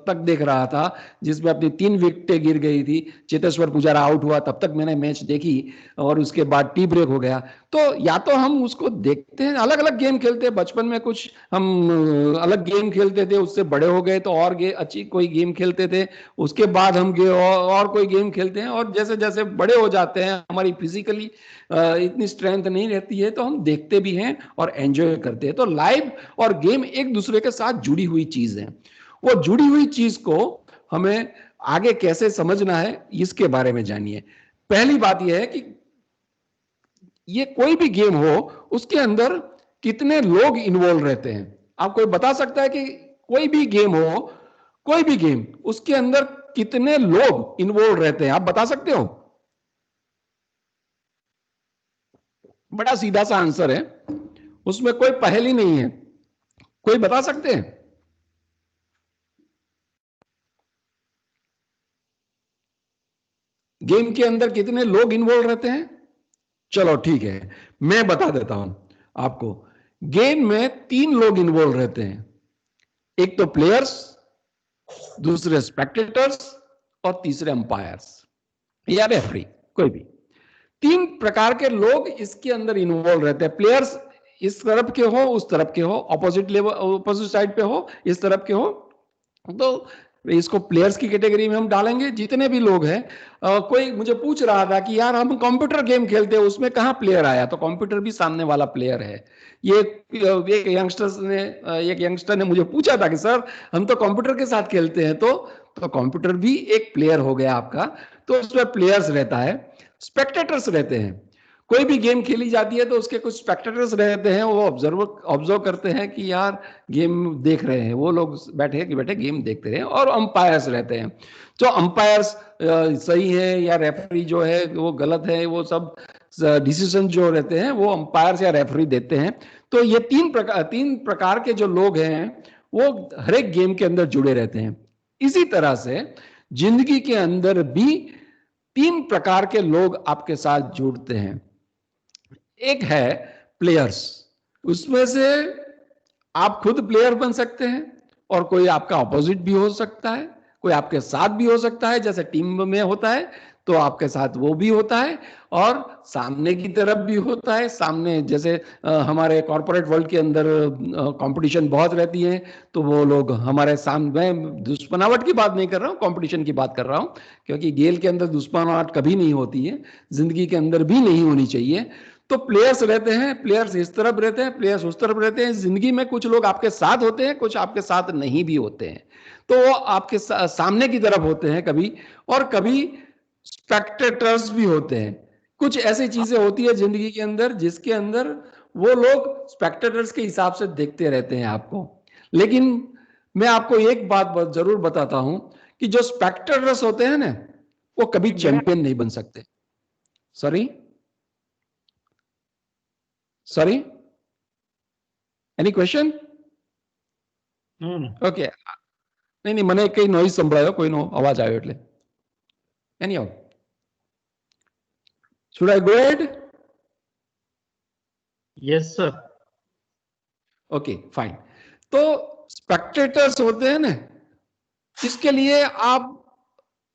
तक देख रहा था, जिसमें अपनी 3 विकेटें गिर गई थी। चेतेश्वर पुजारा आउट हुआ, तब तक मैंने मैच देखी और उसके बाद टी ब्रेक हो गया। तो या तो हम उसको देखते हैं, अलग अलग गेम खेलते हैं। बचपन में कुछ हम अलग गेम खेलते थे, उससे बड़े हो गए तो और अच्छी कोई गेम खेलते थे, उसके बाद हम और कोई गेम खेलते हैं। और जैसे जैसे बड़े हो जाते हैं, हमारी फिजिकली इतनी स्ट्रेंथ नहीं रहती है, तो हम देखते भी हैं और एंजॉय करते हैं। तो लाइव और गेम एक दूसरे के साथ जुड़ी हुई चीज है। वो जुड़ी हुई चीज को हमें आगे कैसे समझना है, इसके बारे में जानिए। पहली बात यह है कि ये कोई भी गेम हो, उसके अंदर कितने लोग इन्वॉल्व रहते हैं। आप कोई बता सकता है कि कोई भी गेम हो, कोई भी गेम, उसके अंदर कितने लोग इन्वॉल्व रहते हैं? आप बता सकते हो? बड़ा सीधा सा आंसर है, उसमें कोई पहेली नहीं है। कोई बता सकते हैं? गेम के अंदर कितने लोग इन्वॉल्व रहते हैं? चलो ठीक है, मैं बता देता हूं आपको। गेम में 3 लोग इन्वॉल्व रहते हैं। एक तो प्लेयर्स, दूसरे स्पेक्टेटर्स और तीसरे अंपायर्स या रेफरी, कोई भी। 3 प्रकार के लोग इसके अंदर इन्वॉल्व रहते हैं। प्लेयर्स इस तरफ के हो, उस तरफ के हो, ऑपोजिट साइड पे हो, इस तरफ के हो, तो इसको प्लेयर्स की कैटेगरी में हम डालेंगे। जितने भी लोग हैं, कोई मुझे पूछ रहा था कि यार हम कंप्यूटर गेम खेलते हैं, उसमें कहाँ प्लेयर आया? तो कंप्यूटर भी सामने वाला प्लेयर है। ये एक यंगस्टर ने मुझे पूछा था कि सर हम तो कंप्यूटर के साथ खेलते हैं, तो कंप्यूटर भी एक प्लेयर हो गया आपका। तो उसमें प्लेयर्स रहता है, स्पेक्टेटर्स रहते हैं। कोई भी गेम खेली जाती है तो उसके कुछ स्पेक्टेटर्स रहते हैं, वो ऑब्जर्व करते हैं कि यार गेम देख रहे हैं, वो लोग बैठे गेम देखते रहे। और अंपायर्स रहते हैं। तो अंपायर्स सही है या रेफरी जो है वो गलत है, वो सब डिसीजन जो रहते हैं वो अंपायर या रेफरी देते हैं। तो ये तीन प्रकार के जो लोग हैं वो हर एक गेम के अंदर जुड़े रहते हैं। इसी तरह से जिंदगी के अंदर भी तीन प्रकार के लोग आपके साथ जुड़ते हैं। एक है प्लेयर्स, उसमें से आप खुद प्लेयर बन सकते हैं और कोई आपका ऑपोजिट भी हो सकता है, कोई आपके साथ भी हो सकता है, जैसे टीम में होता है तो आपके साथ वो भी होता है, और सामने की तरफ भी होता है। सामने जैसे हमारे कॉर्पोरेट वर्ल्ड के अंदर कंपटीशन बहुत रहती है, तो वो लोग हमारे सामने, मैं दुश्मनावट की बात नहीं कर रहा हूँ, कंपटीशन की बात कर रहा हूँ, क्योंकि गेल के अंदर दुश्मनावट कभी नहीं होती है, जिंदगी के अंदर भी नहीं होनी चाहिए। तो प्लेयर्स रहते हैं, प्लेयर्स इस तरफ रहते हैं, प्लेयर्स उस तरफ रहते हैं। जिंदगी में कुछ लोग आपके साथ होते हैं, कुछ आपके साथ नहीं भी होते हैं, तो वो आपके सामने की तरफ होते हैं कभी, और कभी स्पेक्टेटर्स भी होते हैं। कुछ ऐसी चीजें होती है जिंदगी के अंदर जिसके अंदर वो लोग स्पेक्टेटर्स के हिसाब से देखते रहते हैं आपको। लेकिन मैं आपको एक बात जरूर बताता हूं कि जो स्पेक्टेटर्स होते हैं ना, वो कभी चैंपियन नहीं बन सकते। Sorry, any question? ओके, नहीं, મને કઈ નોઈઝ સંભળાયો, કોઈનો અવાજ આવ્યો એટલે. Anyhow, should I go ahead? Yes sir. Okay, fine. तो स्पेक्टेटर्स होते हैं ना, इसके लिए आप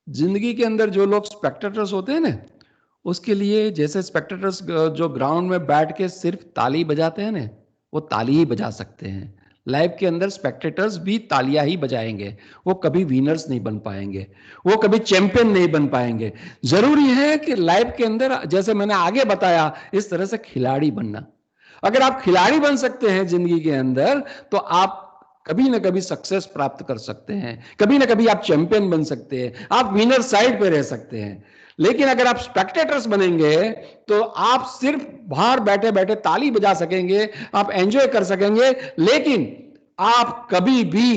जिंदगी के अंदर जो लोग स्पेक्टेटर्स होते हैं ना, उसके लिए जैसे स्पेक्टेटर्स जो ग्राउंड में बैठ के सिर्फ ताली बजाते हैं ना, वो ताली ही बजा सकते हैं। लाइफ के अंदर स्पेक्टेटर्स भी तालियां ही बजाएंगे, वो कभी विनर्स नहीं बन पाएंगे, वो कभी चैंपियन नहीं बन पाएंगे। जरूरी है कि लाइफ के अंदर, जैसे मैंने आगे बताया, इस तरह से खिलाड़ी बनना। अगर आप खिलाड़ी बन सकते हैं जिंदगी के अंदर, तो आप कभी ना कभी सक्सेस प्राप्त कर सकते हैं, कभी ना कभी आप चैंपियन बन सकते हैं, आप विनर साइड पे रह सकते हैं। लेकिन अगर आप स्पेक्टेटर्स बनेंगे तो आप सिर्फ बाहर बैठे बैठे ताली बजा सकेंगे, आप एंजॉय कर सकेंगे, लेकिन आप कभी भी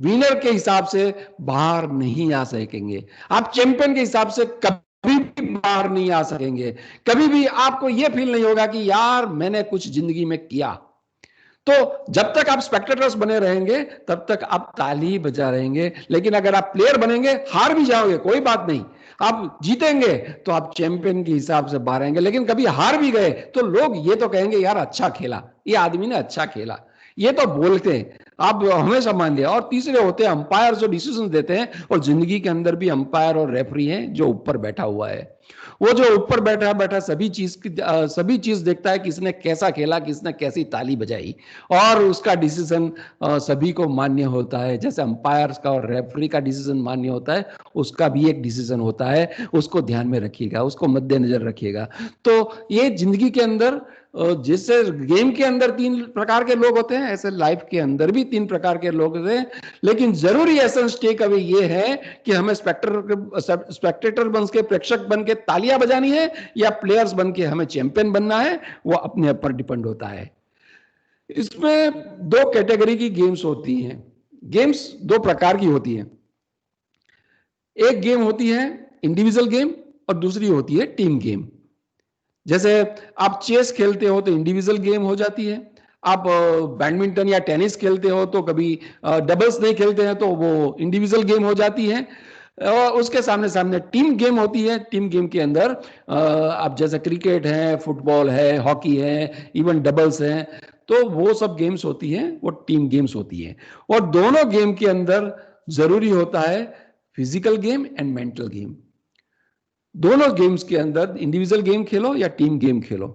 विनर के हिसाब से बाहर नहीं आ सकेंगे, आप चैंपियन के हिसाब से कभी भी बाहर नहीं आ सकेंगे। कभी भी आपको यह फील नहीं होगा कि यार मैंने कुछ जिंदगी में किया। तो जब तक आप स्पेक्टेटर्स बने रहेंगे तब तक आप ताली बजा रहेंगे। लेकिन अगर आप प्लेयर बनेंगे, हार भी जाओगे कोई बात नहीं, आप जीतेंगे तो आप चैंपियन के हिसाब से बाहर आएंगे। लेकिन कभी हार भी गए तो लोग ये तो कहेंगे यार अच्छा खेला, ये आदमी ने अच्छा खेला, ये तो बोलते हैं, आप हमेशा मान लिया। और तीसरे होते हैं अंपायर, जो डिसीजन देते हैं। और जिंदगी के अंदर भी अंपायर और रेफरी हैं जो ऊपर बैठा हुआ है, वो जो ऊपर बैठा सभी चीज देखता है, किसने कैसा खेला, किसने कैसी ताली बजाई, और उसका डिसीजन सभी को मान्य होता है। जैसे अंपायर का और रेफरी का डिसीजन मान्य होता है, उसका भी एक डिसीजन होता है, उसको ध्यान में रखिएगा, उसको मद्देनजर रखिएगा। तो ये जिंदगी के अंदर, जैसे गेम के अंदर तीन प्रकार के लोग होते हैं, ऐसे लाइफ के अंदर भी तीन प्रकार के लोग होते हैं। लेकिन जरूरी एसेंस टेक अवे ये है कि हमें स्पेक्टेटर बन के, प्रेक्षक बन के तालियां बजानी है, या प्लेयर्स बन के हमें चैंपियन बनना है, वो अपने ऊपर डिपेंड होता है। इसमें दो कैटेगरी की गेम्स होती हैं। गेम्स दो प्रकार की होती हैं, एक गेम होती है इंडिविजुअल गेम और दूसरी होती है टीम गेम। जैसे आप चेस खेलते हो तो इंडिविजुअल गेम हो जाती है, आप बैडमिंटन या टेनिस खेलते हो तो कभी डबल्स नहीं खेलते हैं तो वो इंडिविजुअल गेम हो जाती है। और उसके सामने सामने टीम गेम होती है। टीम गेम के अंदर आप जैसे क्रिकेट है, फुटबॉल है, हॉकी है, इवन डबल्स है, तो वो सब गेम्स होती हैं, वो टीम गेम्स होती हैं। और दोनों गेम के अंदर जरूरी होता है physical game and mental game. दोनों गेम्स के अंदर इंडिविजुअल गेम खेलो या टीम गेम खेलो,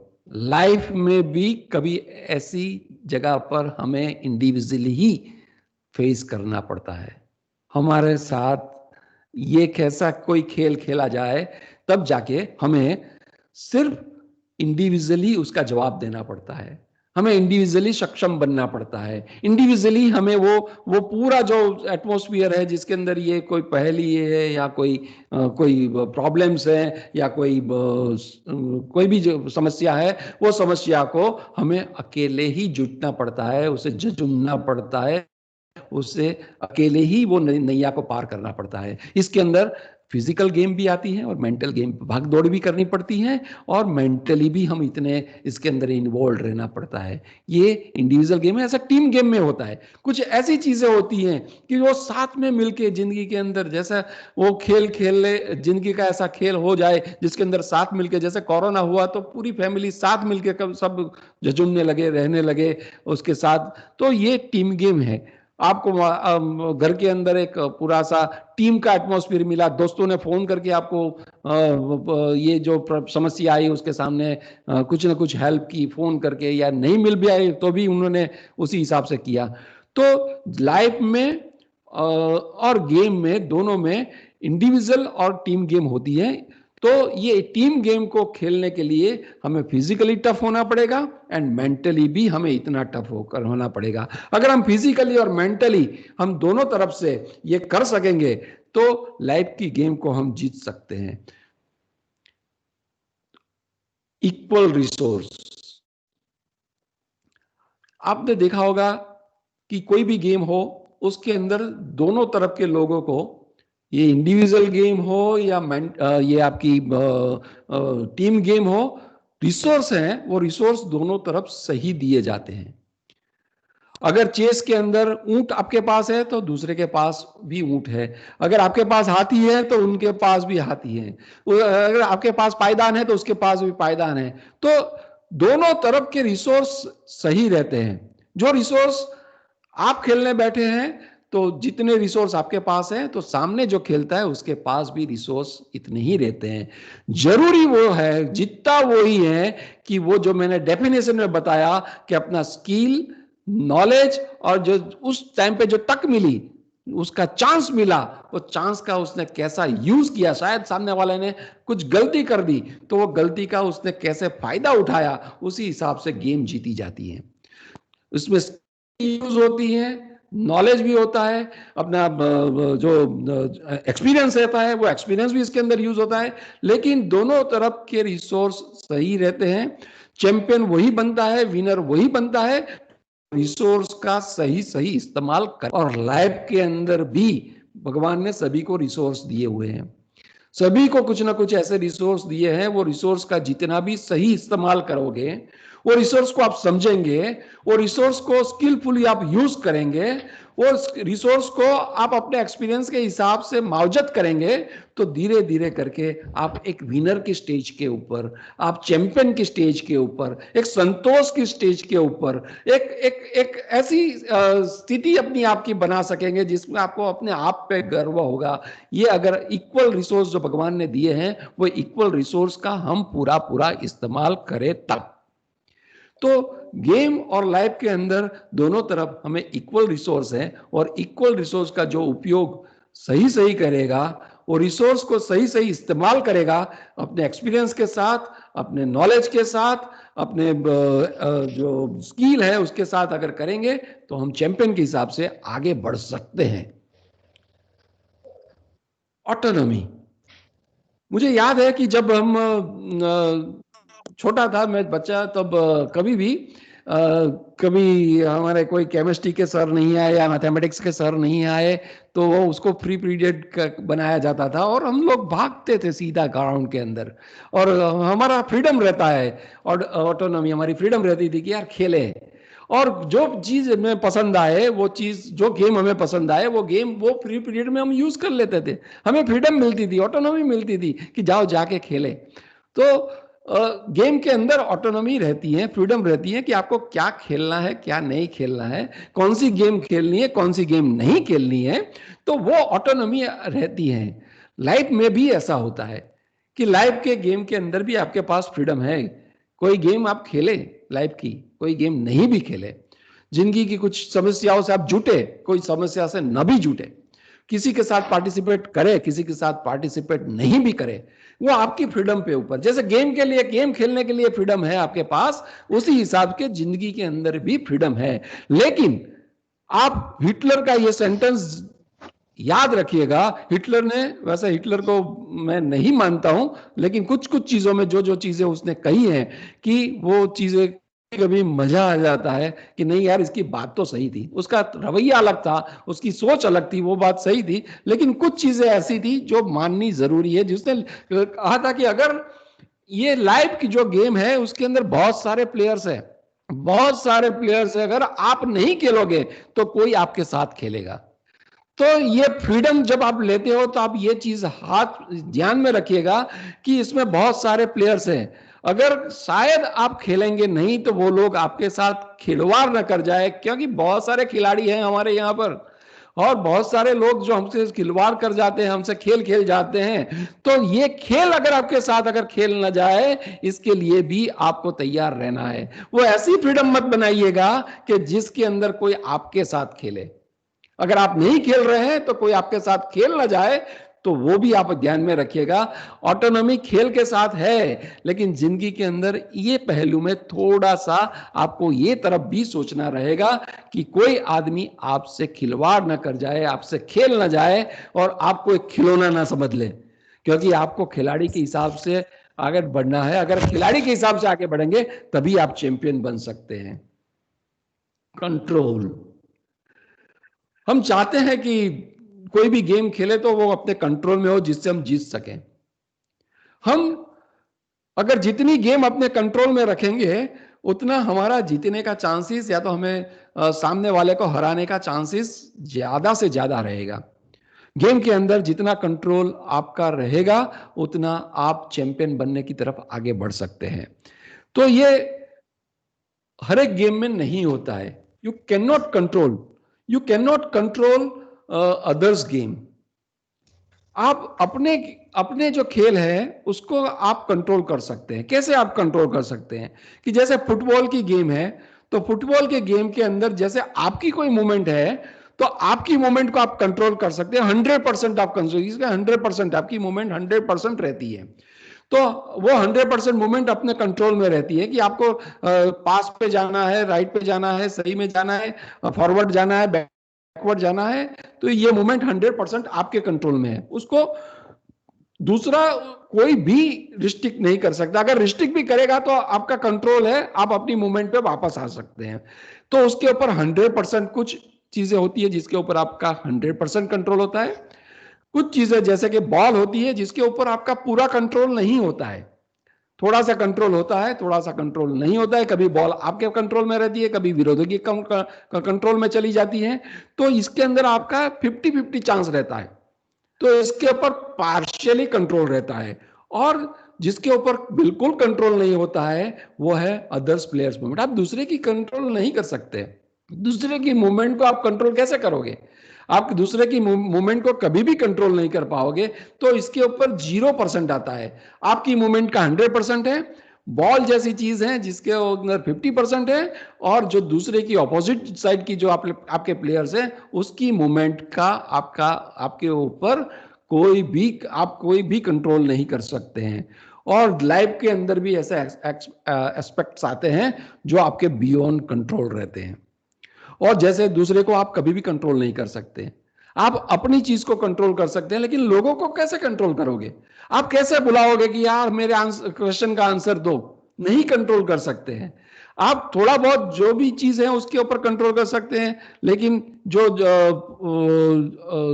लाइफ में भी कभी ऐसी जगह पर हमें इंडिविजुअली ही फेस करना पड़ता है। हमारे साथ ये कैसा कोई खेल खेला जाए तब जाके हमें सिर्फ इंडिविजुअली उसका जवाब देना पड़ता है, हमें इंडिविजुअली सक्षम बनना पड़ता है। इंडिविजुअली हमें वो पूरा जो एटमॉस्फेयर है जिसके अंदर ये कोई पहेली है या कोई प्रॉब्लम्स है या कोई भी जो समस्या है, वो समस्या को हमें अकेले ही जुटना पड़ता है, उसे झुंझुनना पड़ता है, उससे अकेले ही वो नैया को पार करना पड़ता है। इसके अंदर फिजिकल गेम भी आती हैं और मेंटल गेम, भाग दौड़ भी करनी पड़ती हैं और मेंटली भी हम इतने इसके अंदर इन्वॉल्व रहना पड़ता है। ये इंडिविजुअल गेम है, ऐसा टीम गेम में होता है। कुछ ऐसी चीजें होती हैं कि वो साथ में मिलके जिंदगी के अंदर, जैसा वो खेल खेल ले, जिंदगी का ऐसा खेल हो जाए जिसके अंदर साथ मिलके, जैसे कोरोना हुआ तो पूरी फैमिली साथ मिलके सब झुंझुमने लगे, रहने लगे उसके साथ। तो ये टीम गेम है। आपको घर के अंदर एक पूरा सा टीम का एटमॉस्फेयर मिला, दोस्तों ने फोन करके आपको ये जो समस्या आई उसके सामने कुछ ना कुछ हेल्प की फोन करके, या नहीं मिल भी आई तो भी उन्होंने उसी हिसाब से किया। तो लाइफ में और गेम में, दोनों में इंडिविजुअल और टीम गेम होती है। तो ये टीम गेम को खेलने के लिए हमें फिजिकली टफ होना पड़ेगा एंड मेंटली भी हमें इतना टफ होकर होना पड़ेगा। अगर हम फिजिकली और मेंटली हम दोनों तरफ से ये कर सकेंगे तो लाइफ की गेम को हम जीत सकते हैं। इक्वल रिसोर्स, आपने देखा होगा कि कोई भी गेम हो उसके अंदर दोनों तरफ के लोगों को, ये इंडिविजुअल गेम हो या ये आपकी टीम गेम हो, रिसोर्स हैं वो रिसोर्स दोनों तरफ सही दिए जाते हैं। अगर चेस के अंदर ऊंट आपके पास है तो दूसरे के पास भी ऊंट है, अगर आपके पास हाथी है तो उनके पास भी हाथी है, अगर आपके पास पायदान है तो उसके पास भी पायदान है। तो दोनों तरफ के रिसोर्स सही रहते हैं। जो रिसोर्स आप खेलने बैठे हैं तो जितने रिसोर्स आपके पास हैं तो सामने जो खेलता है उसके पास भी रिसोर्स इतने ही रहते हैं। जरूरी वो है, जितना वो ही है कि वो जो मैंने डेफिनेशन में बताया कि अपना स्किल, नॉलेज और जो उस टाइम पे जो तक मिली, उसका चांस मिला, वो चांस का उसने कैसा यूज किया। शायद सामने वाले ने कुछ गलती कर दी तो वो गलती का उसने कैसे फायदा उठाया, उसी हिसाब से गेम जीती जाती है। उसमें यूज होती है, नॉलेज भी होता है, अपना जो एक्सपीरियंस रहता है वो एक्सपीरियंस भी इसके अंदर यूज होता है। लेकिन दोनों तरफ के रिसोर्स सही रहते हैं। चैंपियन वही बनता है, विनर वही बनता है रिसोर्स का सही सही इस्तेमाल कर। और लाइफ के अंदर भी भगवान ने सभी को रिसोर्स दिए हुए हैं, सभी को कुछ ना कुछ ऐसे रिसोर्स दिए हैं। वो रिसोर्स का जितना भी सही इस्तेमाल करोगे, वो रिसोर्स को आप समझेंगे, वो रिसोर्स को स्किलफुली आप यूज करेंगे, वो रिसोर्स को आप अपने एक्सपीरियंस के हिसाब से मावजत करेंगे, तो धीरे धीरे करके आप एक विनर की स्टेज के ऊपर, आप चैंपियन की स्टेज के ऊपर, एक संतोष की स्टेज के ऊपर एक ऐसी स्थिति अपनी आपकी बना सकेंगे जिसमें आपको अपने आप पे गर्व होगा। ये अगर इक्वल रिसोर्स जो भगवान ने दिए हैं वो इक्वल रिसोर्स का हम पूरा पूरा इस्तेमाल करें तब। तो गेम और लाइफ के अंदर दोनों तरफ हमें इक्वल रिसोर्स है, और इक्वल रिसोर्स का जो उपयोग सही सही करेगा, वो रिसोर्स को सही सही इस्तेमाल करेगा अपने एक्सपीरियंस के साथ, अपने नॉलेज के साथ, अपने जो स्किल है उसके साथ अगर करेंगे तो हम चैंपियन के हिसाब से आगे बढ़ सकते हैं। ऑटोनॉमी, मुझे याद है कि जब हम छोटा था, मैं बच्चा, तब कभी हमारे कोई केमिस्ट्री के सर नहीं आए या मैथमेटिक्स के सर नहीं आए तो वो उसको फ्री पीरियड बनाया जाता था और हम लोग भागते थे सीधा ग्राउंड के अंदर, और हमारा फ्रीडम रहता है, और ऑटोनॉमी हमारी फ्रीडम रहती थी कि यार खेले, और जो चीज हमें पसंद आए, वो चीज, जो गेम हमें पसंद आए वो गेम वो फ्री पीरियड में हम यूज कर लेते थे। हमें फ्रीडम मिलती थी, ऑटोनॉमी मिलती थी कि जाओ जाके खेले। तो गेम के अंदर ऑटोनॉमी रहती है, फ्रीडम रहती है कि आपको क्या खेलना है, क्या नहीं खेलना है, कौन सी गेम खेलनी है, कौन सी गेम नहीं खेलनी है, तो वो ऑटोनॉमी रहती है। लाइफ में भी ऐसा होता है कि लाइफ के गेम के अंदर भी आपके पास फ्रीडम है। कोई गेम आप खेले लाइफ की, कोई गेम नहीं भी खेले, जिंदगी की कुछ समस्याओं से आप जुटे, कोई समस्या से न भी जुटे, किसी के साथ पार्टिसिपेट करे, किसी के साथ पार्टिसिपेट नहीं भी करे, वो आपकी फ्रीडम पे ऊपर। जैसे गेम के लिए, गेम खेलने के लिए फ्रीडम है आपके पास, उसी हिसाब के जिंदगी के अंदर भी फ्रीडम है। लेकिन आप हिटलर का ये सेंटेंस याद रखिएगा, हिटलर ने, वैसे हिटलर को मैं नहीं मानता हूं, लेकिन कुछ कुछ चीजों में जो जो चीजें उसने कही हैं कि वो चीजें कभी मजा आ जाता है कि नहीं यार इसकी बात तो सही थी, उसका रवैया अलग था, उसकी सोच अलग थी, वो बात सही थी, लेकिन कुछ चीजें ऐसी थी जो माननी जरूरी है। जिसने कहा था कि अगर ये लाइव की जो गेम है उसके अंदर बहुत सारे प्लेयर्स है, बहुत सारे प्लेयर्स है, अगर आप नहीं खेलोगे तो कोई आपके साथ खेलेगा। तो ये फ्रीडम जब आप लेते हो तो आप ये चीज हाथ ध्यान में रखिएगा कि इसमें बहुत सारे प्लेयर्स हैं, अगर शायद आप खेलेंगे नहीं तो वो लोग आपके साथ खिलवाड़ न कर जाए, क्योंकि बहुत सारे खिलाड़ी हैं हमारे यहाँ पर और बहुत सारे लोग जो हमसे खिलवाड़ कर जाते हैं, हमसे खेल खेल जाते हैं। तो ये खेल अगर आपके साथ अगर खेल ना जाए, इसके लिए भी आपको तैयार रहना है। वो ऐसी फ्रीडम मत बनाइएगा कि जिसके अंदर कोई आपके साथ खेले। अगर आप नहीं खेल रहे हैं तो कोई आपके साथ खेल ना जाए, तो वो भी आप ध्यान में रखिएगा। ऑटोनॉमी खेल के साथ है, लेकिन जिंदगी के अंदर ये पहलू में थोड़ा सा आपको ये तरफ भी सोचना रहेगा कि कोई आदमी आपसे खिलवाड़ ना कर जाए, आपसे खेल ना जाए और आपको एक खिलौना ना समझ ले, क्योंकि आपको खिलाड़ी के हिसाब से आगे बढ़ना है। अगर खिलाड़ी के हिसाब से आगे बढ़ेंगे तभी आप चैंपियन बन सकते हैं। कंट्रोल, हम चाहते हैं कि कोई भी गेम खेले तो वो अपने कंट्रोल में हो, जिससे हम जीत सकें। हम अगर जितनी गेम अपने कंट्रोल में रखेंगे उतना हमारा जीतने का चांसेस या तो हमें सामने वाले को हराने का चांसेस ज्यादा से ज्यादा रहेगा। गेम के अंदर जितना कंट्रोल आपका रहेगा उतना आप चैंपियन बनने की तरफ आगे बढ़ सकते हैं। तो ये हर एक गेम में नहीं होता है। You can not control others game. आप अपने अपने जो खेल है उसको आप कंट्रोल कर सकते हैं। कैसे आप कंट्रोल कर सकते हैं कि जैसे फुटबॉल की गेम है, तो फुटबॉल के गेम के अंदर जैसे आपकी कोई मूवमेंट है तो आपकी मूवमेंट को आप कंट्रोल कर सकते हैं। 100% आप कंट्रोल, 100% आपकी मूवमेंट 100% रहती है। तो वो 100% मूवमेंट अपने कंट्रोल में रहती है कि आपको पास पे जाना है, राइट पे जाना है, सही में जाना है, फॉरवर्ड जाना है, बैकवर्ड जाना है। तो ये मूवमेंट 100% आपके कंट्रोल में है, उसको दूसरा कोई भी रिस्ट्रिक्ट नहीं कर सकता। अगर रिस्ट्रिक्ट भी करेगा तो आपका कंट्रोल है, आप अपनी मूवमेंट पे वापस आ सकते हैं। तो उसके ऊपर 100% कुछ चीजें होती है जिसके ऊपर आपका 100% कंट्रोल होता है। कुछ चीजें जैसे कि बॉल होती है जिसके ऊपर आपका पूरा कंट्रोल नहीं होता है, थोड़ा सा कंट्रोल होता है, थोड़ा सा कंट्रोल नहीं होता है। कभी बॉल आपके कंट्रोल में रहती है, कभी विरोधी के कंट्रोल में चली जाती है। तो इसके अंदर आपका 50-50 चांस रहता है। तो इसके ऊपर पार्शियली कंट्रोल रहता है। और जिसके ऊपर बिल्कुल कंट्रोल नहीं होता है वो है अदर्स प्लेयर्स मूवमेंट। आप दूसरे की कंट्रोल नहीं कर सकते। दूसरे की मूवमेंट को आप कंट्रोल कैसे करोगे? आप दूसरे की मूवमेंट को कभी भी कंट्रोल नहीं कर पाओगे। तो इसके ऊपर 0% आता है। आपकी मूवमेंट का 100% है। बॉल जैसी चीज है जिसके अंदर 50% है, और जो दूसरे की ऑपोजिट साइड की जो आपके प्लेयर्स हैं उसकी मूवमेंट का आपके ऊपर कोई भी कंट्रोल नहीं कर सकते हैं। और लाइफ के अंदर भी ऐसे एस्पेक्ट्स आते हैं जो आपके बियॉन्ड कंट्रोल रहते हैं। और जैसे दूसरे को आप कभी भी कंट्रोल नहीं कर सकते। आप अपनी चीज को कंट्रोल कर सकते हैं, लेकिन लोगों को कैसे कंट्रोल करोगे? आप कैसे बुलाओगे कि यार मेरे क्वेश्चन का आंसर दो? नहीं कंट्रोल कर सकते हैं। आप थोड़ा बहुत जो भी चीज है उसके ऊपर कंट्रोल कर सकते हैं, लेकिन जो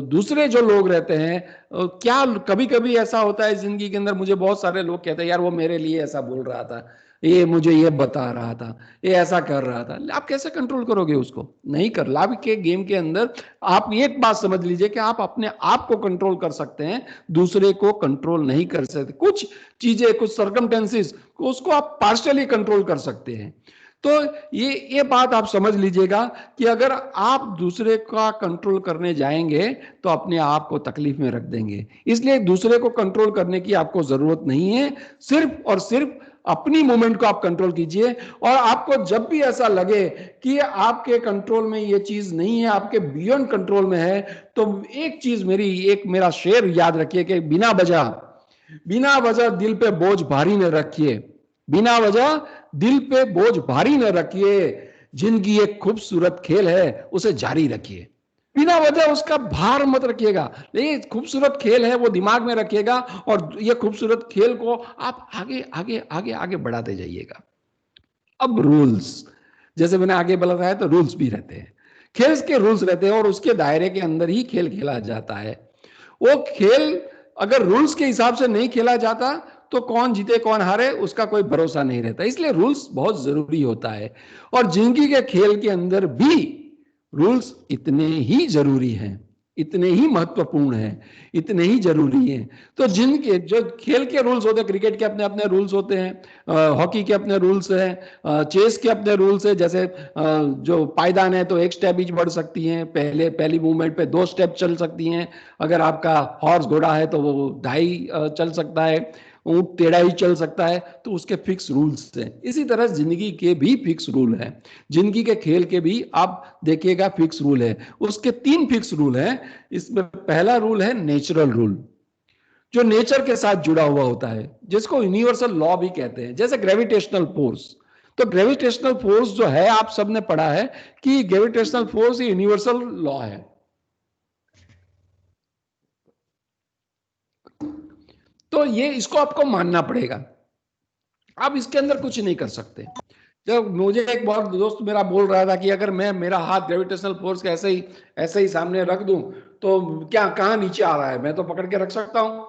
दूसरे जो लोग रहते हैं, क्या कभी कभी ऐसा होता है जिंदगी के अंदर, मुझे बहुत सारे लोग कहते हैं यार वो मेरे लिए ऐसा बोल रहा था, ये मुझे ये बता रहा था, ये ऐसा कर रहा था। आप कैसे कंट्रोल करोगे उसको? नहीं कर। लाभ के गेम के अंदर आप एक बात समझ लीजिए कि आप अपने आप को कंट्रोल कर सकते हैं, दूसरे को कंट्रोल नहीं कर सकते। कुछ चीजें, कुछ सर्कमटेंसेस उसको आप पार्शियली कंट्रोल कर सकते हैं। तो ये बात आप समझ लीजिएगा कि अगर आप दूसरे का कंट्रोल करने जाएंगे तो अपने आप को तकलीफ में रख देंगे। इसलिए दूसरे को कंट्रोल करने की आपको जरूरत नहीं है। सिर्फ और सिर्फ अपनी मूवमेंट को आप कंट्रोल कीजिए। और आपको जब भी ऐसा लगे कि आपके कंट्रोल में ये चीज नहीं है, आपके बियॉन्ड कंट्रोल में है, तो एक चीज मेरा शेर याद रखिए कि बिना वजह दिल पे बोझ भारी न रखिए। बिना वजह दिल पे बोझ भारी न रखिए। जिंदगी एक खूबसूरत खेल है, उसे जारी रखिए। बिना वजह उसका भार मत रखिएगा। ये खूबसूरत खेल है वो दिमाग में रखिएगा, और ये खूबसूरत खेल को आप आगे आगे आगे आगे बढ़ाते जाइएगा। अब रूल्स, जैसे मैंने आगे बताया, तो रूल्स भी रहते हैं, खेल के रूल्स रहते हैं और उसके दायरे के अंदर ही खेल खेला जाता है। वो खेल अगर रूल्स के हिसाब से नहीं खेला जाता तो कौन जीते कौन हारे उसका कोई भरोसा नहीं रहता, इसलिए रूल्स बहुत जरूरी होता है। और जिंदगी के खेल के अंदर भी रूल्स इतने ही जरूरी हैं, इतने ही महत्वपूर्ण हैं, इतने ही जरूरी हैं। तो जिनके जो खेल के रूल्स होते हैं, क्रिकेट के अपने अपने रूल्स होते हैं, हॉकी के अपने रूल्स हैं, चेस के अपने रूल्स हैं। जैसे जो पायदान है तो एक स्टेप ईच बढ़ सकती हैं, पहली मूवमेंट पे 2 स्टेप चल सकती हैं। अगर आपका हॉर्स घोड़ा है तो वो 2.5 चल सकता है, ऊंट टेढ़ा ही चल सकता है, तो उसके फिक्स रूल्स हैं। इसी तरह जिंदगी के भी फिक्स रूल हैं, जिंदगी के खेल के भी आप देखिएगा फिक्स रूल है। उसके 3 फिक्स रूल हैं। इसमें पहला रूल है नेचुरल रूल, जो नेचर के साथ जुड़ा हुआ होता है, जिसको यूनिवर्सल लॉ भी कहते हैं, जैसे ग्रेविटेशनल फोर्स। तो ग्रेविटेशनल फोर्स जो है, आप सबने पढ़ा है कि ग्रेविटेशनल फोर्स यूनिवर्सल लॉ है। तो ये इसको आपको मानना पड़ेगा, आप इसके अंदर कुछ नहीं कर सकते। जब मुझे एक बहुत दोस्त मेरा बोल रहा था कि अगर मैं मेरा हाथ ग्रेविटेशनल फोर्स के ऐसे ही सामने रख दूं तो क्या कहां नीचे आ रहा है, मैं तो पकड़ के रख सकता हूं।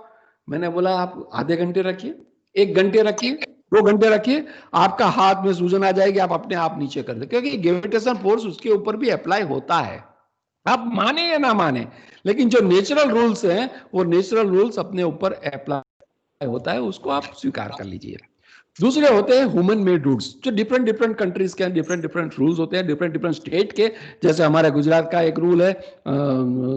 मैंने बोला आप आधे घंटे रखिए, 1 घंटे रखिए, 2 घंटे रखिए, आपका हाथ में सूजन आ जाएगी, आप अपने आप नीचे कर दे, क्योंकि ग्रेविटेशनल फोर्स उसके ऊपर भी अप्लाई होता है, आप माने या ना माने। लेकिन जो नेचुरल रूल्स हैं वो नेचुरल रूल्स अपने ऊपर अप्लाई होता है, उसको आप स्वीकार कर लीजिए। दूसरे होते हैं ह्यूमन मेड रूल्स, जो डिफरेंट डिफरेंट कंट्रीज के डिफरेंट डिफरेंट रूल्स होते हैं, डिफरेंट डिफरेंट स्टेट के। जैसे हमारे गुजरात का एक रूल है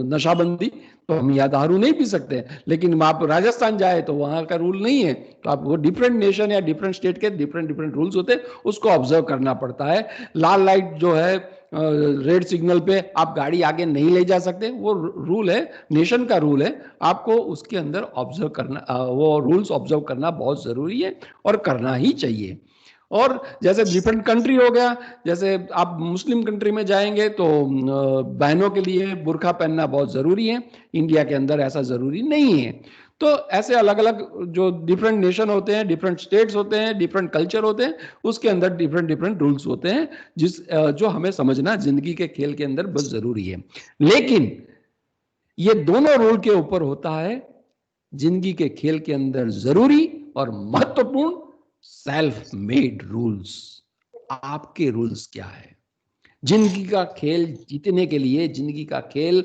नशाबंदी, तो हम यहाँ दारू नहीं पी सकते, लेकिन आप राजस्थान जाए तो वहां का रूल नहीं है। तो आप वो डिफरेंट नेशन या डिफरेंट स्टेट के डिफरेंट डिफरेंट रूल्स होते हैं, उसको ऑब्जर्व करना पड़ता है। लाल लाइट जो है, रेड सिग्नल पे आप गाड़ी आगे नहीं ले जा सकते, वो रूल है, नेशन का रूल है, आपको उसके अंदर ऑब्जर्व करना, वो रूल्स ऑब्जर्व करना बहुत जरूरी है और करना ही चाहिए। और जैसे डिफरेंट कंट्री हो गया, जैसे आप मुस्लिम कंट्री में जाएंगे तो बहनों के लिए बुर्का पहनना बहुत जरूरी है, इंडिया के अंदर ऐसा जरूरी नहीं है। तो ऐसे अलग अलग जो डिफरेंट नेशन होते हैं, डिफरेंट स्टेट्स होते हैं, डिफरेंट कल्चर होते हैं, उसके अंदर डिफरेंट डिफरेंट रूल्स होते हैं, जो हमें समझना जिंदगी के खेल के अंदर बहुत जरूरी है। लेकिन ये दोनों रूल के ऊपर होता है जिंदगी के खेल के अंदर जरूरी और महत्वपूर्ण सेल्फ मेड रूल्स। आपके रूल्स क्या है? जिंदगी का खेल जीतने के लिए, जिंदगी का खेल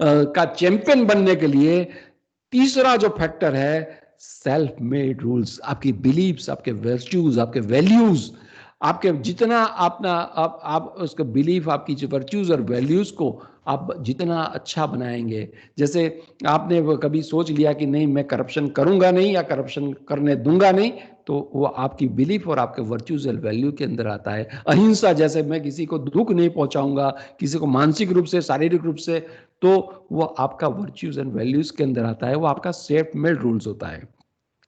का चैंपियन बनने के लिए तीसरा जो फैक्टर है, सेल्फ मेड रूल्स। आपकी बिलीव्स, आपके वर्च्यूज, आपके वैल्यूज, आपके जितना अपना आप उसका बिलीफ, आपकी जो वर्च्यूज और वैल्यूज को आप जितना अच्छा बनाएंगे। जैसे आपने वो कभी सोच लिया कि नहीं मैं करप्शन करूंगा नहीं या करप्शन करने दूंगा नहीं, तो वो आपकी बिलीफ और आपके वर्च्यूज और वैल्यू के अंदर आता है। अहिंसा, जैसे मैं किसी को दुख नहीं पहुंचाऊंगा, किसी को मानसिक रूप से, शारीरिक रूप से, तो वो आपका वर्च्यूज एंड वैल्यूज के अंदर आता है, वो आपका सेल्फ मेड रूल्स होता है।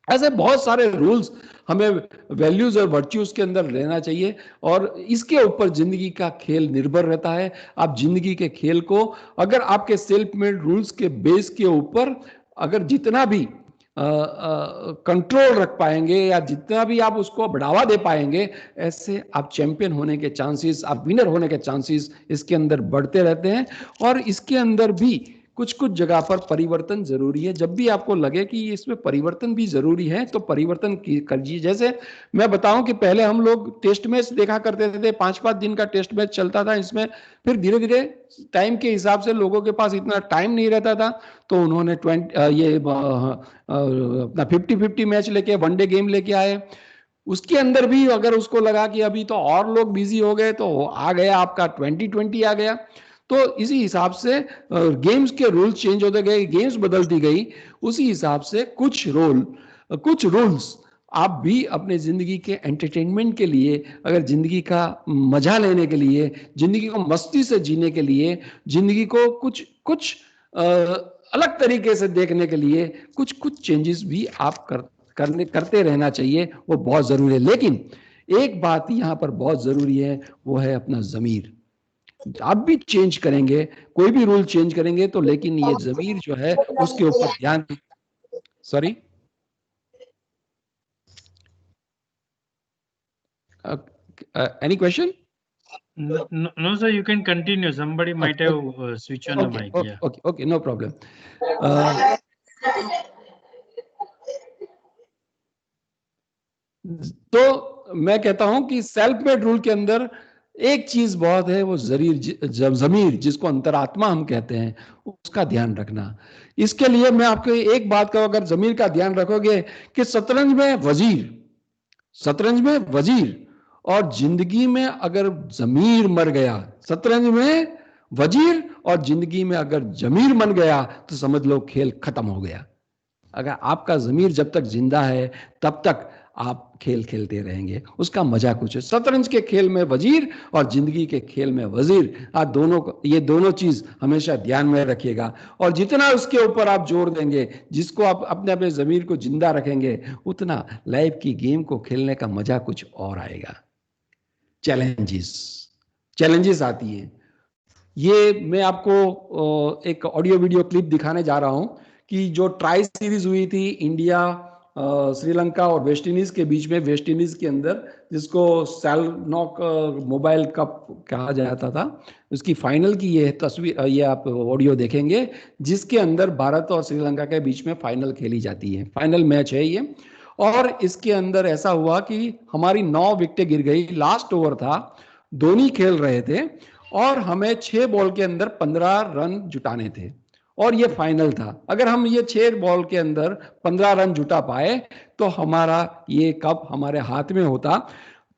ऐसे बहुत सारे रूल्स हमें वैल्यूज और वर्च्यूज के अंदर लेना चाहिए और इसके ऊपर जिंदगी का खेल निर्भर रहता है। आप जिंदगी के खेल को अगर आपके सेल्फ मेड रूल्स के बेस के ऊपर अगर जितना भी कंट्रोल रख पाएंगे या जितना भी आप उसको बढ़ावा दे पाएंगे, ऐसे आप चैंपियन होने के चांसेस, आप विनर होने के चांसेस इसके अंदर बढ़ते रहते हैं। और इसके अंदर भी कुछ कुछ जगह पर परिवर्तन जरूरी है। जब भी आपको लगे कि इसमें परिवर्तन भी जरूरी है तो परिवर्तन कीजिए। जैसे मैं बताऊं कि पहले हम लोग टेस्ट मैच देखा करते थे, 5-5 दिन का टेस्ट मैच चलता था इसमें, फिर धीरे धीरे टाइम के हिसाब से लोगों के पास इतना टाइम नहीं रहता था, तो उन्होंने अपना 50-50 मैच लेके वनडे गेम लेके आए। उसके अंदर भी अगर उसको लगा कि अभी तो और लोग बिजी हो गए, तो आ गया आपका 2020 आ गया। तो इसी हिसाब से गेम्स के रूल्स चेंज होते गए, गेम्स बदलती गई, उसी हिसाब से कुछ रूल्स आप भी अपने जिंदगी के एंटरटेनमेंट के लिए, अगर जिंदगी का मजा लेने के लिए, जिंदगी को मस्ती से जीने के लिए, जिंदगी को कुछ अलग तरीके से देखने के लिए कुछ चेंजेस भी आप करते रहना चाहिए, वो बहुत जरूरी है। लेकिन एक बात यहाँ पर बहुत जरूरी है, वो है अपना जमीर। आप भी चेंज करेंगे, कोई भी रूल चेंज करेंगे तो, लेकिन ये जमीर जो है उसके ऊपर ध्यान, sorry Any question? No, sir, you can continue. Somebody might have switched on the mic. Yeah. Okay, no problem. तो मैं कहता हूं कि सेल्फ मेड रूल के अंदर एक चीज बहुत है, वो जमीर, जिसको अंतरात्मा हम कहते हैं, उसका ध्यान रखना। इसके लिए मैं आपको एक बात कहूं, अगर जमीर का ध्यान रखोगे कि शतरंज में वजीर और जिंदगी में अगर जमीर मर गया, शतरंज में वजीर और जिंदगी में अगर जमीर मन गया तो समझ लो खेल खत्म हो गया। अगर आपका जमीर जब तक जिंदा है तब तक आप खेल खेलते रहेंगे, उसका मजा कुछ है। शतरंज के खेल में वजीर और जिंदगी के खेल में वजीर, आप ये दोनों चीज हमेशा ध्यान में रखिएगा। और जितना उसके ऊपर आप जोर देंगे, जिसको आप अपने जमीर को जिंदा रखेंगे, उतना लाइफ की गेम को खेलने का मजा कुछ और आएगा। चैलेंजेस आती है। ये मैं आपको एक ऑडियो वीडियो क्लिप दिखाने जा रहा हूं कि जो ट्राई सीरीज हुई थी इंडिया, श्रीलंका और वेस्ट इंडीज के बीच में, वेस्ट इंडीज के अंदर, जिसको सैलनॉक मोबाइल कप कहा जाता था, उसकी फाइनल की ये तस्वीर, ये आप ऑडियो देखेंगे, जिसके अंदर भारत और श्रीलंका के बीच में फाइनल खेली जाती है। फाइनल मैच है ये। और इसके अंदर ऐसा हुआ कि हमारी 9 विकेटें गिर गई। लास्ट ओवर था, धोनी खेल रहे थे और हमें 6 बॉल के अंदर 15 रन जुटाने थे और ये फाइनल था। अगर हम ये 6 बॉल के अंदर 15 रन जुटा पाए तो हमारा ये कप हमारे हाथ में होता।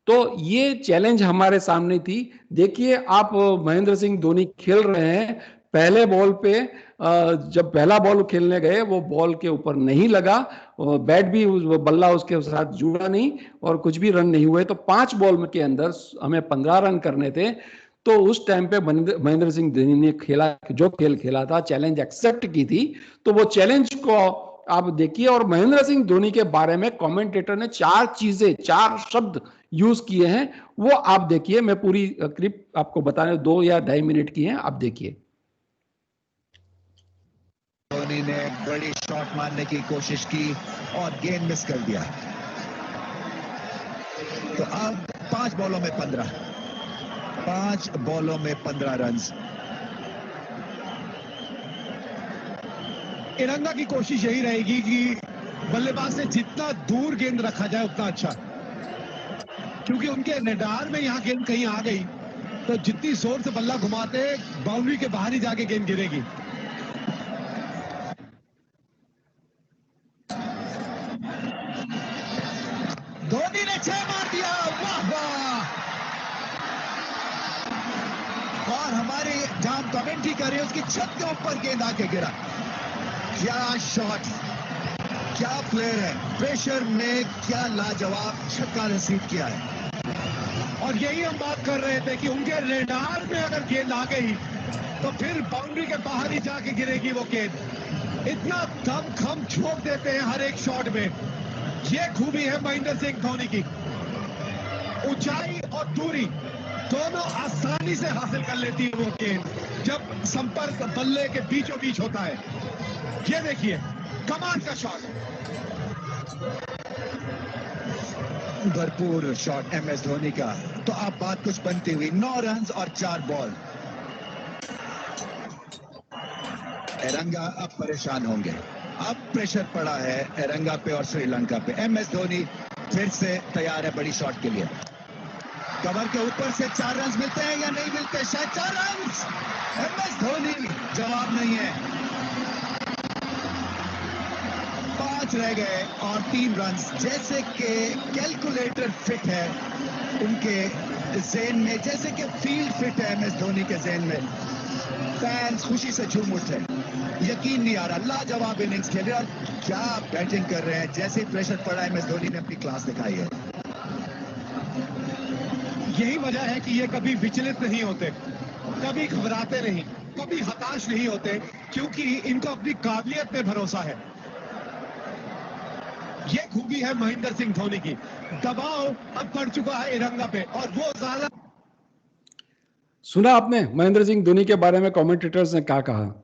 तो ये चैलेंज हमारे सामने थी। देखिए, आप महेंद्र सिंह धोनी खेल रहे हैं, पहले बॉल पे जब पहला बॉल खेलने गए, वो बॉल के ऊपर नहीं लगा, बैट भी, वो बल्ला उसके साथ जुड़ा नहीं और कुछ भी रन नहीं हुए। तो 5 बॉल के अंदर हमें 15 रन करने थे। तो उस टाइम पे महेंद्र सिंह धोनी ने जो खेल खेला था, चैलेंज एक्सेप्ट की थी। तो वो चैलेंज को आप देखिए। और महेंद्र सिंह धोनी के बारे में कमेंटेटर ने 4 शब्द यूज किए हैं, वो आप देखिए। मैं पूरी क्लिप आपको बताने 2 या 2.5 मिनट की है, आप देखिए। धोनी ने बड़ी शॉट मारने की कोशिश की और गेंद मिस कर दिया। तो अब 5 बॉलों में 15 रन। इरंगा की कोशिश यही रहेगी कि बल्लेबाज से जितना दूर गेंद रखा जाए उतना अच्छा, क्योंकि उनके रडार में यहां गेंद कहीं आ गई तो जितनी जोर से बल्ला घुमाते, बाउंड्री के बाहर ही जाके गेंद गिरेगी। धोनी ने 6 मार दिया, वाह वाह। और हमारे जहां कमेंट्री कर रहे हैं उसकी छत के ऊपर गेंद आके गिरा। क्या शॉट, क्या प्लेयर है, प्रेशर में क्या लाजवाब छक्का रिसीव किया है। और यही हम बात कर रहे थे कि उनके रेडार में अगर गेंद आ गई तो फिर बाउंड्री के बाहर ही जाके गिरेगी वो गेंद। इतना दमखम छोड़ देते हैं हर एक शॉट में। ये खूबी है महेंद्र सिंह धोनी की। ऊंचाई और दूरी दोनों आसानी से हासिल कर लेती है वो गेंद जब संपर्क बल्ले के बीचों बीच होता है। ये देखिए, कमाल का शॉट, भरपूर शॉट MS धोनी का। तो आप बात कुछ बनती हुई, 9 रन और 4 बॉल। एरंगा अब परेशान होंगे। अब प्रेशर पड़ा है एरंगा पे और श्रीलंका पे। MS धोनी फिर से तैयार है बड़ी शॉट के लिए। कवर के ऊपर से 4 रन मिलते हैं या नहीं मिलते? शायद 4 रन। MS धोनी, जवाब नहीं है। 5 रह गए और 3 रन। जैसे कि कैलकुलेटर फिट है उनके ज़हन में, जैसे कि फील्ड फिट है MS धोनी के ज़हन में। फैंस खुशी से झूम उठे, यकीन नहीं आ रहा। लाजवाब इनिंग्स खेले और क्या बैटिंग कर रहे हैं। जैसे ही प्रेशर पड़ा MS धोनी ने अपनी क्लास दिखाई है। यही वजह है कि ये कभी विचलित नहीं होते, कभी घबराते नहीं, कभी हताश नहीं होते, क्योंकि इनको अपनी काबिलियत पे भरोसा है। ये खूबी है महेंद्र सिंह धोनी की। दबाव अब पड़ चुका है इरंगा पे और वो ज्यादा। सुना आपने महेंद्र सिंह धोनी के बारे में कमेंटेटर्स ने क्या कहा?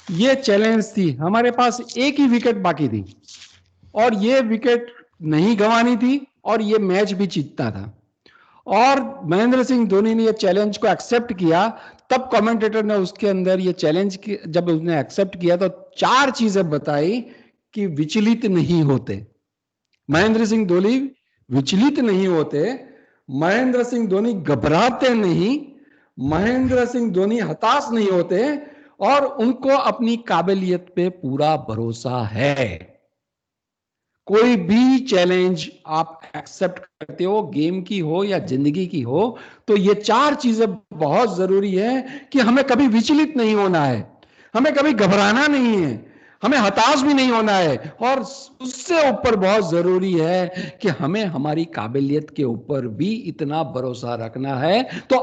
ये चैलेंज थी, हमारे पास एक ही विकेट बाकी थी और ये विकेट नहीं गंवानी थी, और ये मैच भी जीतता था। और महेंद्र सिंह धोनी ने ये चैलेंज को एक्सेप्ट किया, तब कमेंटेटर ने उसके अंदर ये चैलेंज की, जब उसने एक्सेप्ट किया तो 4 चीजें बताई कि विचलित नहीं होते। महेंद्र सिंह धोनी विचलित नहीं होते, महेंद्र सिंह धोनी घबराते नहीं, महेंद्र सिंह धोनी हताश नहीं होते, और उनको अपनी काबिलियत पे पूरा भरोसा है। कोई भी चैलेंज आप एक्सेप्ट करते हो, गेम की हो या जिंदगी की हो, तो ये 4 चीजें बहुत जरूरी है कि हमें कभी विचलित नहीं होना है, हमें कभी घबराना नहीं है, हमें हताश भी नहीं होना है, और उससे ऊपर बहुत जरूरी है कि हमें हमारी काबिलियत के ऊपर भी इतना भरोसा रखना है, तो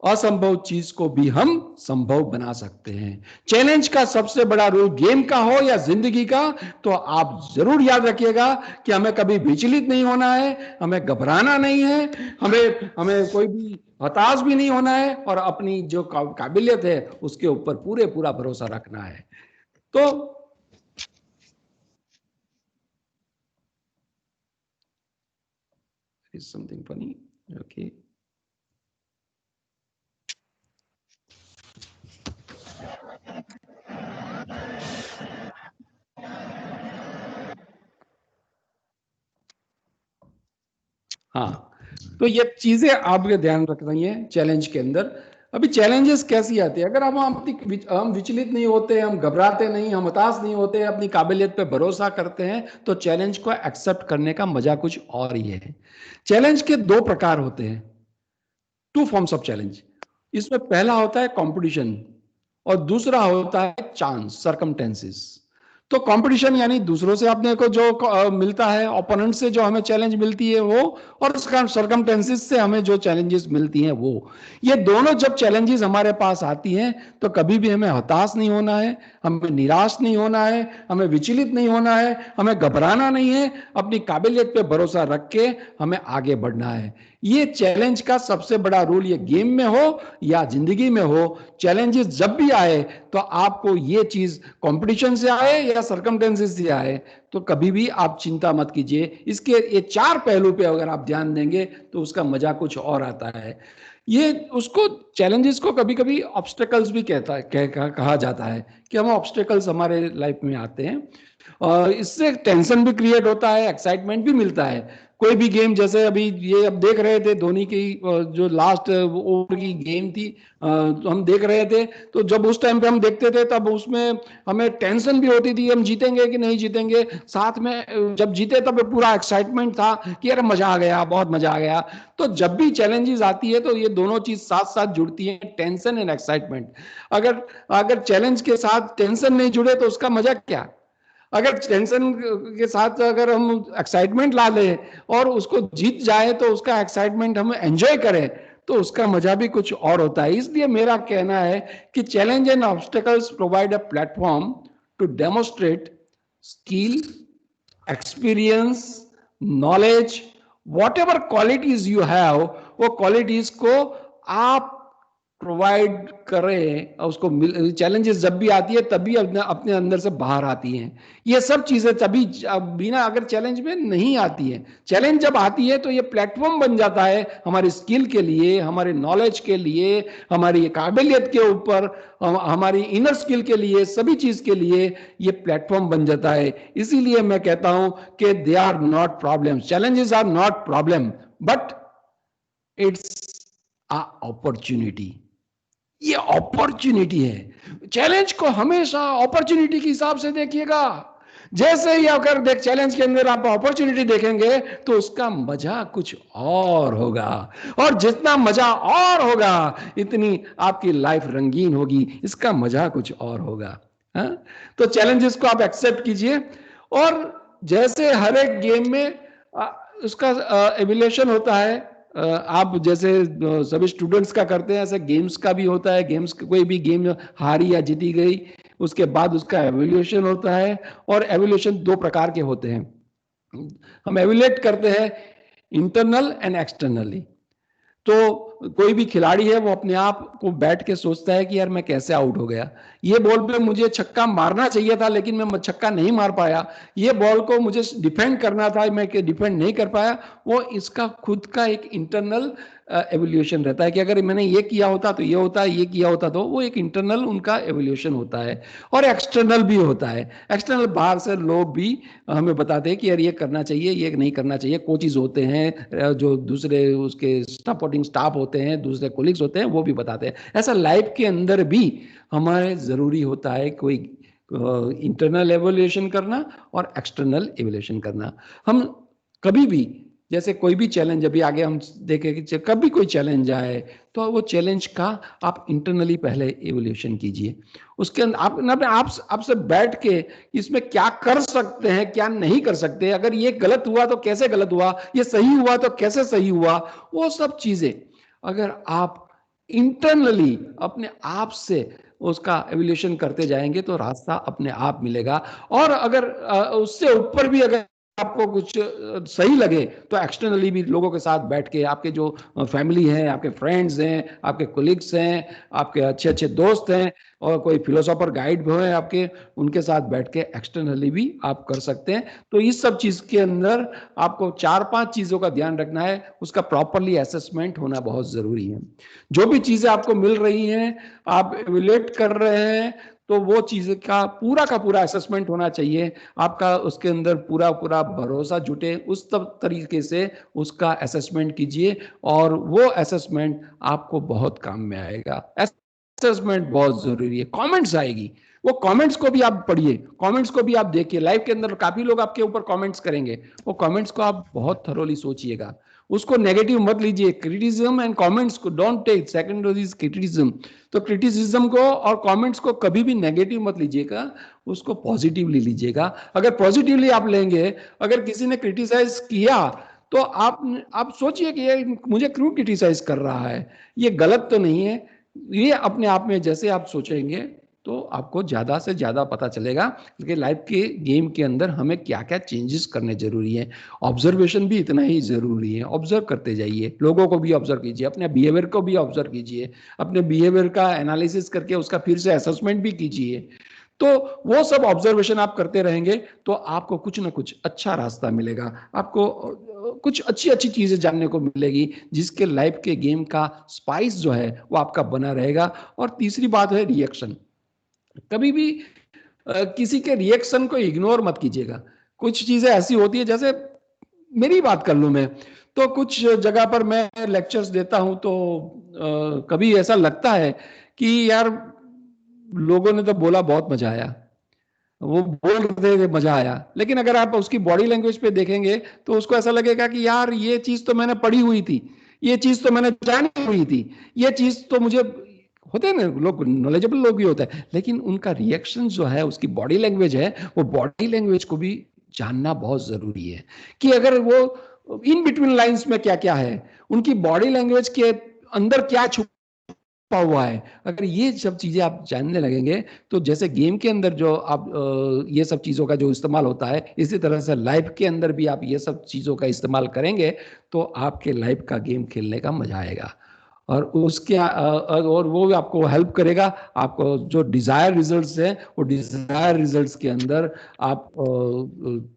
असंभव चीज को भी हम संभव बना सकते हैं। चैलेंज का सबसे बड़ा रूल, गेम का हो या जिंदगी का, तो आप जरूर याद रखिएगा कि हमें कभी विचलित नहीं होना है, हमें घबराना नहीं है, हमें कोई भी हताश भी नहीं होना है, और अपनी जो काबिलियत है उसके ऊपर पूरा भरोसा रखना है। तो is something funny, okay. हाँ, तो ये चीजें आपके ध्यान रखनी है चैलेंज के अंदर। अभी चैलेंजेस कैसी आती है, अगर हम विचलित नहीं होते, हम घबराते नहीं, हम हताश नहीं होते, अपनी काबिलियत पे भरोसा करते हैं, तो चैलेंज को एक्सेप्ट करने का मजा कुछ और ही है। चैलेंज के 2 प्रकार होते हैं, 2 फॉर्म्स ऑफ चैलेंज। इसमें पहला होता है कंपटीशन और दूसरा होता है चांस, सर्कमटेंसेस। तो कंपटीशन यानी दूसरों से अपने को जो मिलता है, ओपोनेंट से जो हमें चैलेंज मिलती है वो, और सर्कमटेंसेस से हमें जो चैलेंजेस मिलती हैं वो। ये दोनों जब चैलेंजेस हमारे पास आती हैं तो कभी भी हमें हताश नहीं होना है, हमें निराश नहीं होना है, हमें विचलित नहीं होना है, हमें घबराना नहीं है, अपनी काबिलियत पे भरोसा रख के हमें आगे बढ़ना है। ये चैलेंज का सबसे बड़ा रूल, ये गेम में हो या जिंदगी में हो, चैलेंजेस जब भी आए तो आपको ये चीज कंपटीशन से आए या सर्कमटेंसेस से आए, तो कभी भी आप चिंता मत कीजिए। इसके ये 4 पहलू पे अगर आप ध्यान देंगे तो उसका मजा कुछ और आता है। ये उसको चैलेंजेस को कभी कभी ऑब्स्टेकल्स भी कहा जाता है कि हम ऑब्स्टेकल्स हमारे लाइफ में आते हैं, और इससे टेंशन भी क्रिएट होता है, एक्साइटमेंट भी मिलता है। कोई भी गेम, जैसे अभी ये अब देख रहे थे धोनी की जो लास्ट ओवर की गेम थी, तो हम देख रहे थे, तो जब उस टाइम पे हम देखते थे तब उसमें हमें टेंशन भी होती थी, हम जीतेंगे कि नहीं जीतेंगे। साथ में जब जीते तब पूरा एक्साइटमेंट था कि अरे मजा आ गया, बहुत मजा आ गया। तो जब भी चैलेंजेस आती है तो ये दोनों चीज साथ साथ जुड़ती है, टेंशन एंड एक्साइटमेंट। अगर चैलेंज के साथ टेंशन नहीं जुड़े तो उसका मजा क्या। अगर टेंशन के साथ अगर हम एक्साइटमेंट ला ले और उसको जीत जाए तो उसका एक्साइटमेंट हम एंजॉय करें, तो उसका मजा भी कुछ और होता है। इसलिए मेरा कहना है कि challenge and obstacles provide a platform to demonstrate skill, experience, knowledge, whatever qualities you have, वो क्वालिटीज को आप प्रोवाइड करें, उसको चैलेंजेस जब भी आती है तभी अपने अंदर से बाहर आती हैं। ये सब चीजें तभी बिना अगर चैलेंज में नहीं आती है। चैलेंज जब आती है तो ये प्लेटफॉर्म बन जाता है हमारी स्किल के लिए, हमारे नॉलेज के लिए, हमारी काबिलियत के ऊपर, हमारी इनर स्किल के लिए, सभी चीज के लिए ये प्लेटफॉर्म बन जाता है। इसीलिए मैं कहता हूं कि they are not problems, challenges are not problem, but it's a opportunity. ये अपॉर्चुनिटी है। चैलेंज को हमेशा अपॉर्चुनिटी के हिसाब से देखिएगा। जैसे ही अगर चैलेंज के अंदर आप अपॉर्चुनिटी देखेंगे तो उसका मजा कुछ और होगा, और जितना मजा और होगा इतनी आपकी लाइफ रंगीन होगी, इसका मजा कुछ और होगा। तो चैलेंजेस को आप एक्सेप्ट कीजिए, और जैसे हर एक गेम में उसका एवोल्यूशन होता है, आप जैसे सभी स्टूडेंट्स का करते हैं ऐसे गेम्स का भी होता है। गेम्स, कोई भी गेम हारी या जीती गई उसके बाद उसका एवोल्यूशन होता है, और एवोल्यूशन 2 प्रकार के होते हैं। हम एवोल्यूट करते हैं इंटरनल एंड एक्सटर्नली। तो कोई भी खिलाड़ी है वो अपने आप को बैठ के सोचता है कि यार मैं कैसे आउट हो गया, ये बॉल पे मुझे छक्का मारना चाहिए था लेकिन मैं छक्का नहीं मार पाया, ये बॉल को मुझे डिफेंड करना था मैं डिफेंड नहीं कर पाया। वो इसका खुद का एक इंटरनल एवोल्यूशन रहता है कि अगर मैंने ये किया होता तो ये होता, ये किया होता तो, वो एक इंटरनल उनका एवोल्यूशन होता है। और एक्सटर्नल भी होता है, एक्सटर्नल बाहर से लोग भी हमें बताते हैं कि यार ये करना चाहिए, ये नहीं करना चाहिए। कोचेज होते हैं, जो दूसरे उसके सपोर्टिंग स्टाफ होते हैं, दूसरे कोलिग्स होते हैं, वो भी बताते हैं। ऐसा लाइफ के अंदर भी हमारे जरूरी होता है कोई इंटरनल एवोल्यूशन करना और एक्सटर्नल एवोल्यूशन करना। हम कभी भी, जैसे कोई भी चैलेंज अभी आगे हम देखें कि कभी कोई चैलेंज आए तो वो चैलेंज का आप इंटरनली पहले एवोल्यूशन कीजिए। उसके अंदर आपसे बैठ के इसमें क्या कर सकते हैं, क्या नहीं कर सकते, अगर ये गलत हुआ तो कैसे गलत हुआ, ये सही हुआ तो कैसे सही हुआ, वो सब चीजें अगर आप इंटरनली अपने आप से उसका एवोल्यूशन करते जाएंगे तो रास्ता अपने आप मिलेगा। और अगर उससे ऊपर भी अगर आपको कुछ सही लगे तो एक्सटर्नली भी लोगों के साथ बैठ के, आपके जो फैमिली है, आपके फ्रेंड्स हैं, आपके कोलिग्स हैं, आपके अच्छे अच्छे दोस्त हैं, और कोई फिलोसोफर गाइड भी है आपके, उनके साथ बैठ के एक्सटर्नली भी आप कर सकते हैं। तो इस सब चीज के अंदर आपको 4-5 चीजों का ध्यान रखना है, उसका प्रॉपरली असेसमेंट होना बहुत जरूरी है। जो भी चीजें आपको मिल रही हैं, आप एवेल्युएट कर रहे हैं, तो वो चीज का पूरा असेसमेंट होना चाहिए आपका, उसके अंदर पूरा भरोसा जुटे, उस तरीके से उसका असेसमेंट कीजिए और वो असेसमेंट आपको बहुत काम में आएगा। असेसमेंट बहुत जरूरी है। कमेंट्स आएगी, वो कमेंट्स को भी आप पढ़िए, कमेंट्स को भी आप देखिए। लाइव के अंदर काफी लोग आपके ऊपर कमेंट्स करेंगे, वो कमेंट्स को आप बहुत थरोली सोचिएगा, उसको नेगेटिव मत लीजिए। क्रिटिसिज्म एंड कमेंट्स को डोंट टेक सेकेंडरी क्रिटिसिज्म। तो क्रिटिसिज्म को और कमेंट्स को कभी भी नेगेटिव मत लीजिएगा, उसको पॉजिटिवली लीजिएगा। अगर पॉजिटिवली आप लेंगे, अगर किसी ने क्रिटिसाइज किया तो आप सोचिए कि ये मुझे क्यों क्रिटिसाइज कर रहा है, ये गलत तो नहीं है। ये अपने आप में जैसे आप सोचेंगे तो आपको ज्यादा से ज्यादा पता चलेगा कि लाइफ के गेम के अंदर हमें क्या क्या चेंजेस करने जरूरी है। ऑब्जर्वेशन भी इतना ही जरूरी है। ऑब्जर्व करते जाइए, लोगों को भी ऑब्जर्व कीजिए, अपने बिहेवियर को भी ऑब्जर्व कीजिए, अपने बिहेवियर का एनालिसिस करके उसका फिर से असेसमेंट भी कीजिए। तो वो सब ऑब्जर्वेशन आप करते रहेंगे तो आपको कुछ ना कुछ अच्छा रास्ता मिलेगा, आपको कुछ अच्छी अच्छी चीजें जानने को मिलेगी, जिसके लाइफ के गेम का स्पाइस जो है वो आपका बना रहेगा। और तीसरी बात है रिएक्शन। कभी भी किसी के रिएक्शन को इग्नोर मत कीजिएगा। कुछ चीजें ऐसी होती है, जैसे मेरी बात कर लूं मैं, तो कुछ जगह पर मैं लेक्चर्स देता हूं तो कभी ऐसा लगता है कि यार लोगों ने तो बोला बहुत मजा आया, वो बोल रहे थे मजा आया, लेकिन अगर आप उसकी बॉडी लैंग्वेज पे देखेंगे तो उसको ऐसा लगेगा कि यार ये चीज तो मैंने पढ़ी हुई थी, ये चीज तो मैंने जानी हुई थी, ये चीज तो मुझे, होते हैं ना लोग, नॉलेजेबल लोग भी होते हैं, लेकिन उनका रिएक्शन जो है, उसकी बॉडी लैंग्वेज है, वो बॉडी लैंग्वेज को भी जानना बहुत जरूरी है कि अगर वो इन बिटवीन लाइंस में क्या क्या है, उनकी बॉडी लैंग्वेज के अंदर क्या छुपा हुआ है। अगर ये सब चीजें आप जानने लगेंगे तो जैसे गेम के अंदर जो आप ये सब चीजों का जो इस्तेमाल होता है, इसी तरह से लाइफ के अंदर भी आप ये सब चीजों का इस्तेमाल करेंगे तो आपके लाइफ का गेम खेलने का मजा आएगा। और उसके और वो आपको हेल्प करेगा, आपको जो डिजायर रिजल्ट्स है, वो डिजायर रिजल्ट्स के अंदर आप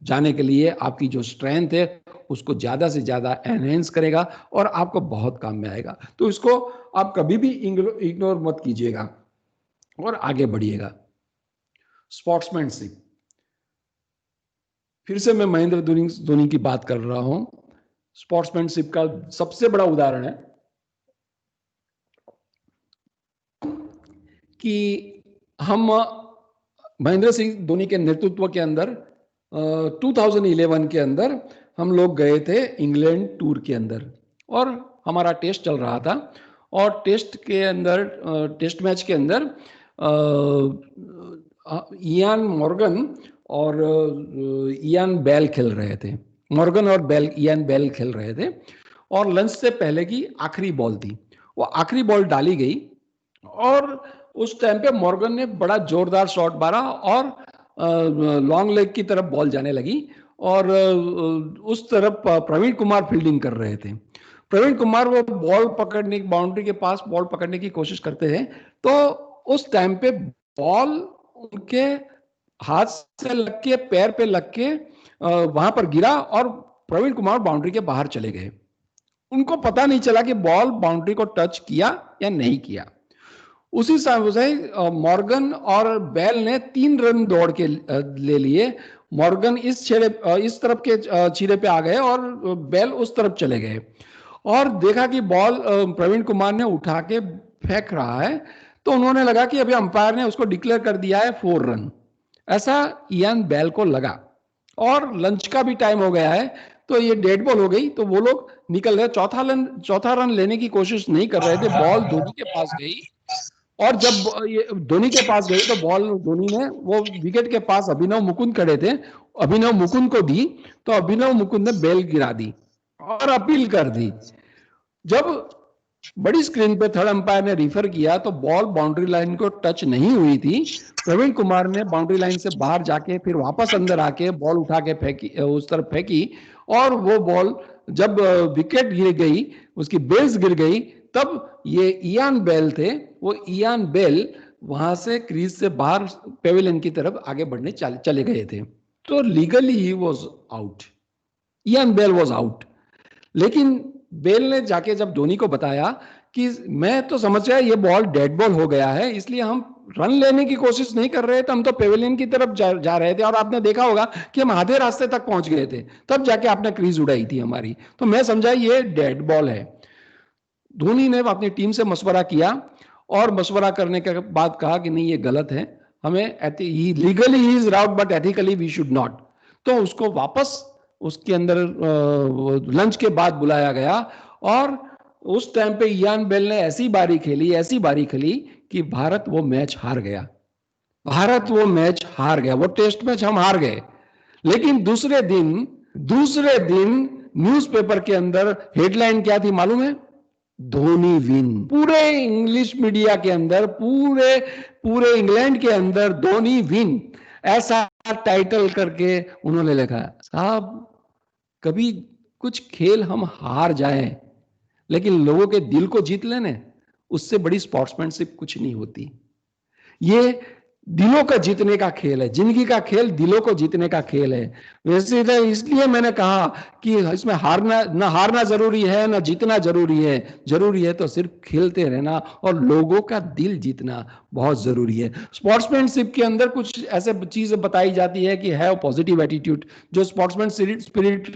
जाने के लिए आपकी जो स्ट्रेंथ है उसको ज्यादा से ज्यादा एनहेंस करेगा और आपको बहुत काम में आएगा। तो इसको आप कभी भी इग्नोर मत कीजिएगा और आगे बढ़िएगा। स्पोर्ट्समैनशिप, फिर से मैं महेंद्र धोनी की बात कर रहा हूं। स्पोर्ट्समैनशिप का सबसे बड़ा उदाहरण है कि हम महेंद्र सिंह धोनी के नेतृत्व के अंदर 2011 के अंदर हम लोग गए थे इंग्लैंड टूर के अंदर, और हमारा टेस्ट चल रहा था, और टेस्ट के अंदर, टेस्ट मैच के अंदर इयान मॉर्गन और इयान बेल खेल रहे थे। मॉर्गन और इयान बेल खेल रहे थे, और लंच से पहले की आखिरी बॉल थी। वो आखिरी बॉल डाली गई और उस टाइम पे मॉर्गन ने बड़ा जोरदार शॉट मारा और लॉन्ग लेग की तरफ बॉल जाने लगी, और उस तरफ प्रवीण कुमार फील्डिंग कर रहे थे। प्रवीण कुमार वो बॉल पकड़ने, बाउंड्री के पास बॉल पकड़ने की कोशिश करते हैं, तो उस टाइम पे बॉल उनके हाथ से लग के, पैर पे लग के वहां पर गिरा और प्रवीण कुमार बाउंड्री के बाहर चले गए। उनको पता नहीं चला कि बॉल बाउंड्री को टच किया या नहीं किया। उसी समय से मॉर्गन और बेल ने 3 रन दौड़ के ले लिए। मॉर्गन इस तरफ के चीरे पे आ गए और बेल उस तरफ चले गए और देखा कि बॉल प्रवीण कुमार ने उठा के फेंक रहा है, तो उन्होंने लगा कि अभी अंपायर ने उसको डिक्लेयर कर दिया है 4 रन, ऐसा इयान बेल को लगा। और लंच का भी टाइम हो गया है, तो ये डेड बॉल हो गई, तो वो लोग निकल गए। चौथा रन लेने की कोशिश नहीं कर रहे थे। बॉल धोनी के पास गई और जब ये धोनी के पास गई तो बॉल धोनी ने वो विकेट के पास अभिनव मुकुंद खड़े थे, अभिनव मुकुंद को दी, तो अभिनव मुकुंद ने बेल गिरा दी और अपील कर दी। जब बड़ी स्क्रीन पे थर्ड अंपायर ने रिफर किया तो बॉल बाउंड्री लाइन को टच नहीं हुई थी। प्रवीण कुमार ने बाउंड्री लाइन से बाहर जाके फिर वापस अंदर आके बॉल उठा के फेंकी, उस तरफ फेंकी, और वो बॉल जब विकेट गिर गई, उसकी बेस गिर गई, तब ये इयान बेल थे, वो इयान बेल वहां से क्रीज से बाहर पेविलियन की तरफ आगे बढ़ने चले गए थे। तो legally he was out, Ian Bell was out. लेकिन बेल ने जाके जब धोनी को बताया कि मैं तो समझ गया ये बॉल डेड बॉल हो गया है, इसलिए हम रन लेने की कोशिश नहीं कर रहे थे, हम तो पेविलियन की तरफ जा रहे थे, और आपने देखा होगा कि हम आधे रास्ते तक पहुंच गए थे, तब जाके आपने क्रीज उड़ाई थी हमारी, तो मैं समझा ये डेड बॉल है। धोनी ने अपनी टीम से मशवरा किया और मशवरा करने के बाद कहा कि नहीं ये गलत है, हमें legally he is out but ethically we should not. तो उसको वापस उसके अंदर लंच के बाद बुलाया गया और उस टाइम पे इयान बेल ने ऐसी बारी खेली कि भारत वो मैच हार गया। वो टेस्ट मैच हम हार गए। लेकिन दूसरे दिन न्यूज़पेपर के अंदर हेडलाइन क्या थी मालूम है? धोनी विन। पूरे इंग्लिश मीडिया के अंदर, पूरे इंग्लैंड के अंदर धोनी विन ऐसा टाइटल करके उन्होंने लिखा। साहब, कभी कुछ खेल हम हार जाएं लेकिन लोगों के दिल को जीत लेने, उससे बड़ी स्पोर्ट्समैनशिप कुछ नहीं होती। ये दिलों का जीतने का खेल है, जिंदगी का खेल दिलों को जीतने का खेल है। वैसे इसलिए मैंने कहा कि इसमें हारना जरूरी है, ना जीतना जरूरी है तो सिर्फ खेलते रहना और लोगों का दिल जीतना बहुत जरूरी है। स्पोर्ट्समैनशिप के अंदर कुछ ऐसे चीजें बताई जाती है कि हैव पॉजिटिव एटीट्यूड, जो स्पोर्ट्समैन स्पिरिट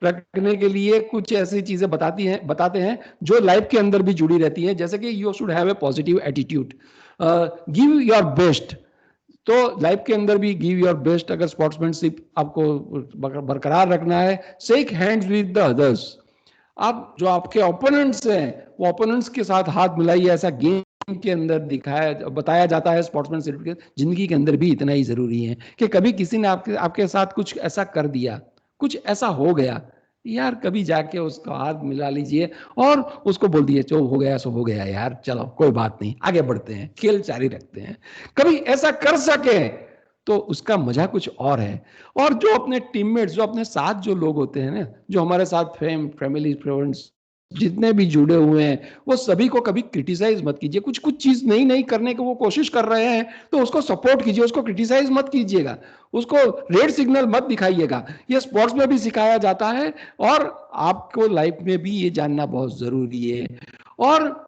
रखने के लिए कुछ ऐसी चीजें बताते हैं जो लाइफ के अंदर भी जुड़ी रहती है, जैसे कि you should have a positive attitude, give your best. तो लाइफ के अंदर भी गिव योर बेस्ट। अगर स्पोर्ट्समैनशिप आपको बरकरार रखना है, shake hands with the others. आप जो आपके ओपोनेंट्स हैं वो ओपोनेंट्स के साथ हाथ मिलाइए, ऐसा गेम के अंदर बताया जाता है। स्पोर्ट्समैनशिप के जिंदगी के अंदर भी इतना ही जरूरी है कि कभी किसी ने आपके साथ कुछ ऐसा कर दिया, कुछ ऐसा हो गया, यार कभी जाके उसका हाथ मिला लीजिए और उसको बोल दिए जो हो गया सो हो गया यार, चलो कोई बात नहीं, आगे बढ़ते हैं, खेल जारी रखते हैं। कभी ऐसा कर सके तो उसका मजा कुछ और है। और जो अपने टीममेट्स, जो अपने साथ जो लोग होते हैं ना, जो हमारे साथ फैमिली फ्रेंड्स जितने भी जुड़े हुए हैं, वो सभी को कभी क्रिटिसाइज मत कीजिए। कुछ कुछ चीज नई करने की वो कोशिश कर रहे हैं तो उसको सपोर्ट कीजिए, उसको क्रिटिसाइज मत कीजिएगा, उसको रेड सिग्नल मत दिखाइएगा। ये स्पोर्ट्स में भी सिखाया जाता है और आपको लाइफ में भी ये जानना बहुत जरूरी है। और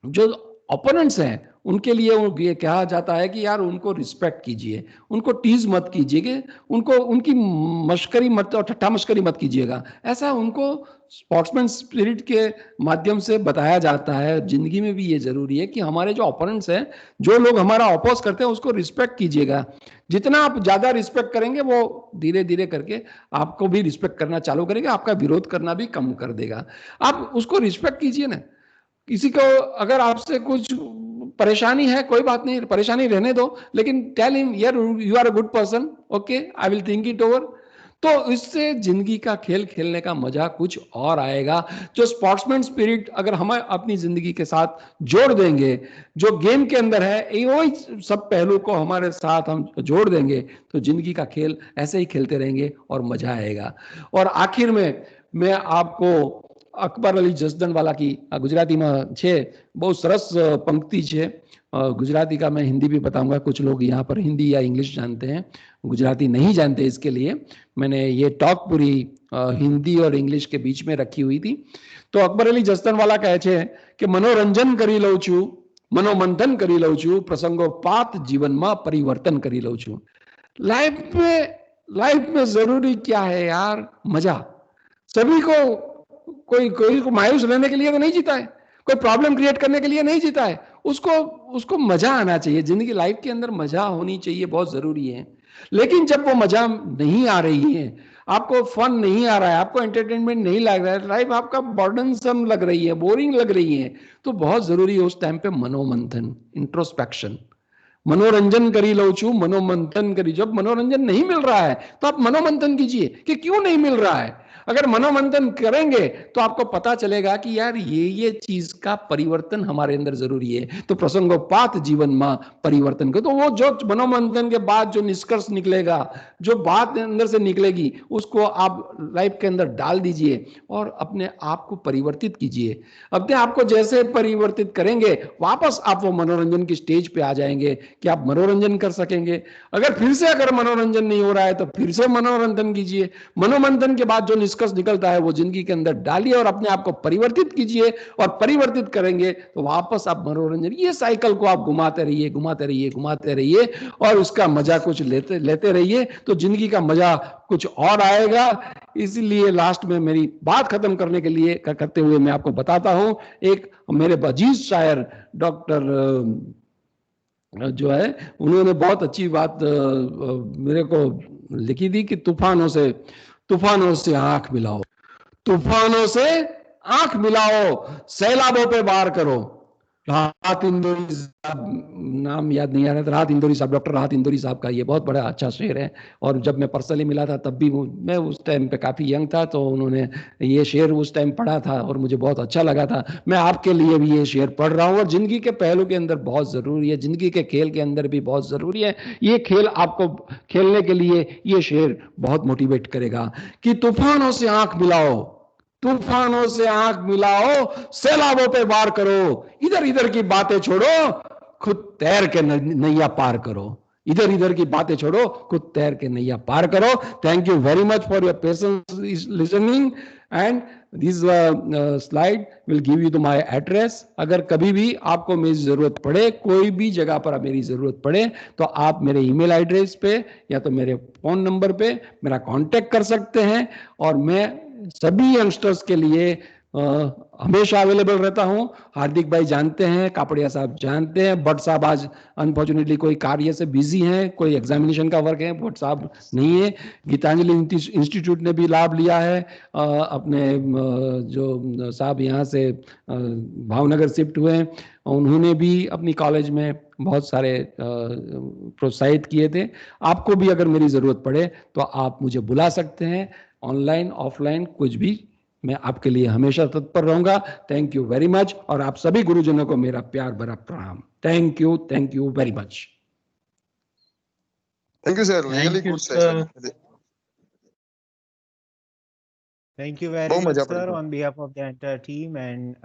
जो ओपोनेंट्स हैं उनके लिए ये कहा जाता है कि यार उनको रिस्पेक्ट कीजिए, उनको टीज मत कीजिए, उनकी मश्करी मत और ठट्ठा मश्करी मत कीजिएगा। ऐसा उनको स्पोर्ट्समैन स्पिरिट के माध्यम से बताया जाता है। जिंदगी में भी ये जरूरी है कि हमारे जो ओपोनेंट्स हैं, जो लोग हमारा अपोज करते हैं, उसको रिस्पेक्ट कीजिएगा। जितना आप ज्यादा रिस्पेक्ट करेंगे वो धीरे धीरे करके आपको भी रिस्पेक्ट करना चालू करेगा, आपका विरोध करना भी कम कर देगा। आप उसको रिस्पेक्ट कीजिए ना। किसी को अगर आपसे कुछ परेशानी है, कोई बात नहीं, परेशानी रहने दो, लेकिन टेल हिम यार you are a good person, okay I will think it over. तो इससे जिंदगी का खेल खेलने का मजा कुछ और आएगा। जो स्पोर्ट्समैन स्पिरिट अगर हम अपनी जिंदगी के साथ जोड़ देंगे, जो गेम के अंदर है वही सब पहलू को हमारे साथ हम जोड़ देंगे, तो जिंदगी का खेल ऐसे ही खेलते रहेंगे और मजा आएगा। और आखिर में मैं आपको અકબર અલી જસદણવાલા की गुजराती में છે, बहुत सरस पंक्ति છે। गुजराती का मैं हिंदी भी बताऊंगा, कुछ लोग यहाँ पर हिंदी या इंग्लिश जानते हैं, गुजराती नहीं जानते, इसके लिए मैंने ये टॉक पूरी हिंदी और इंग्लिश के बीच में रखी हुई थी। तो अकबर अली जसदणवाला कहे छे कि मनोरंजन करी लઉં છું, मनोमंथन करी लઉં છું, प्रसंगोपात जीवन में परिवर्तन करी लઉં છું। लाइफ में जरूरी क्या है यार? मजा। सभी को, कोई को मायूस रहने के लिए तो नहीं जीता है, कोई प्रॉब्लम क्रिएट करने के लिए नहीं जीता है, उसको मजा आना चाहिए। जिंदगी, लाइफ के अंदर मजा होनी चाहिए, बहुत जरूरी है। लेकिन जब वो मजा नहीं आ रही है, आपको फन नहीं आ रहा है, आपको एंटरटेनमेंट नहीं लग रहा है, लाइफ आपका बर्डनसम लग रही है, बोरिंग लग रही है, तो बहुत जरूरी है उस टाइम पे मनोमंथन, इंट्रोस्पेक्शन। मनोरंजन करी लઉં છું, मनोमंथन करी। जब मनोरंजन नहीं मिल रहा है तो आप मनोमंथन कीजिए कि क्यों नहीं मिल रहा है। अगर मनोमंथन करेंगे तो आपको पता चलेगा कि यार ये चीज का परिवर्तन हमारे अंदर जरूरी है। तो प्रसंगोपात जीवन में परिवर्तन करो। तो वो जो मनोमंथन के बाद जो निष्कर्ष निकलेगा, जो बात अंदर से निकलेगी, उसको आप लाइफ के अंदर डाल दीजिए और अपने आप को परिवर्तित कीजिए। अपने आप को जैसे परिवर्तित करेंगे, वापस आप वो मनोरंजन की स्टेज पे आ जाएंगे कि आप मनोरंजन कर सकेंगे। अगर मनोरंजन नहीं हो रहा है तो फिर से मनोरंजन कीजिए। मनोमंथन के बाद जो निष्कर्ष निकलता है वो जिंदगी के अंदर डालिए और अपने आप को परिवर्तित कीजिए, और परिवर्तित करेंगे तो वापस आप मनोरंजन, ये साइकिल को आप घुमाते रहिए और उसका मजा कुछ लेते रहिए, तो जिंदगी का मजा कुछ और आएगा। इसलिए लास्ट में मेरी बात खत्म करते हुए मैं आपको बताता हूं, एक मेरे अजीज शायर डॉक्टर जो है, उन्होंने बहुत अच्छी बात मेरे को लिखी थी कि तूफानों से आंख मिलाओ, तूफानों से आंख मिलाओ, सैलाबों पे वार करो। राहत इंदौरी साहब, नाम याद नहीं आ रहा था, राहत इंदौरी साहब, डॉक्टर राहत इंदौरी साहब का ये बहुत बड़ा अच्छा शेर है। और जब मैं पर्सनली मिला था तब भी मैं उस टाइम पे काफी यंग था, तो उन्होंने ये शेर उस टाइम पढ़ा था और मुझे बहुत अच्छा लगा था। मैं आपके लिए भी ये शेर पढ़ रहा हूँ, और जिंदगी के पहलू के अंदर बहुत जरूरी है, जिंदगी के खेल के अंदर भी बहुत जरूरी है। ये खेल आपको खेलने के लिए ये शेर बहुत मोटिवेट करेगा कि तूफानों से आंख मिलाओ, तूफानों से आंख मिलाओ, सैलाबों पे वार करो, इधर इधर की बातें छोड़ो, खुद तैर के नैया पार करो। इधर इधर की बातें छोड़ो, खुद तैर के नैया पार करो। Thank you very much for your patience listening, and this slide will give you my address. अगर कभी भी आपको मेरी जरूरत पड़े, कोई भी जगह पर मेरी जरूरत पड़े, तो आप मेरे ईमेल एड्रेस पे या तो मेरे फोन नंबर पे मेरा कांटेक्ट कर सकते हैं, और मैं सभी यंगस्टर्स के लिए हमेशा अवेलेबल रहता हूं। हार्दिक भाई जानते हैं, कापड़िया साहब जानते हैं, भट्ट साहब आज अनफॉर्चुनेटली कोई कार्य से बिजी हैं, कोई एग्जामिनेशन का वर्क है, भट्ट साहब नहीं है। गीतांजलि इंस्टीट्यूट ने भी लाभ लिया है। अपने जो साहब यहाँ से भावनगर शिफ्ट हुए, उन्होंने भी अपनी कॉलेज में बहुत सारे प्रोत्साहित किए थे। आपको भी अगर मेरी जरूरत पड़े तो आप मुझे बुला सकते हैं, ऑनलाइन ऑफलाइन कुछ भी, मैं आपके लिए हमेशा तत्पर रहूंगा। थैंक यू वेरी मच, और आप सभी गुरुजनों को मेरा प्यार भरा प्रणाम। Thank you very much. Thank you, sir. Really good session. Thank you very बहुत much, मजा sir, पड़ा। on behalf of the entire team and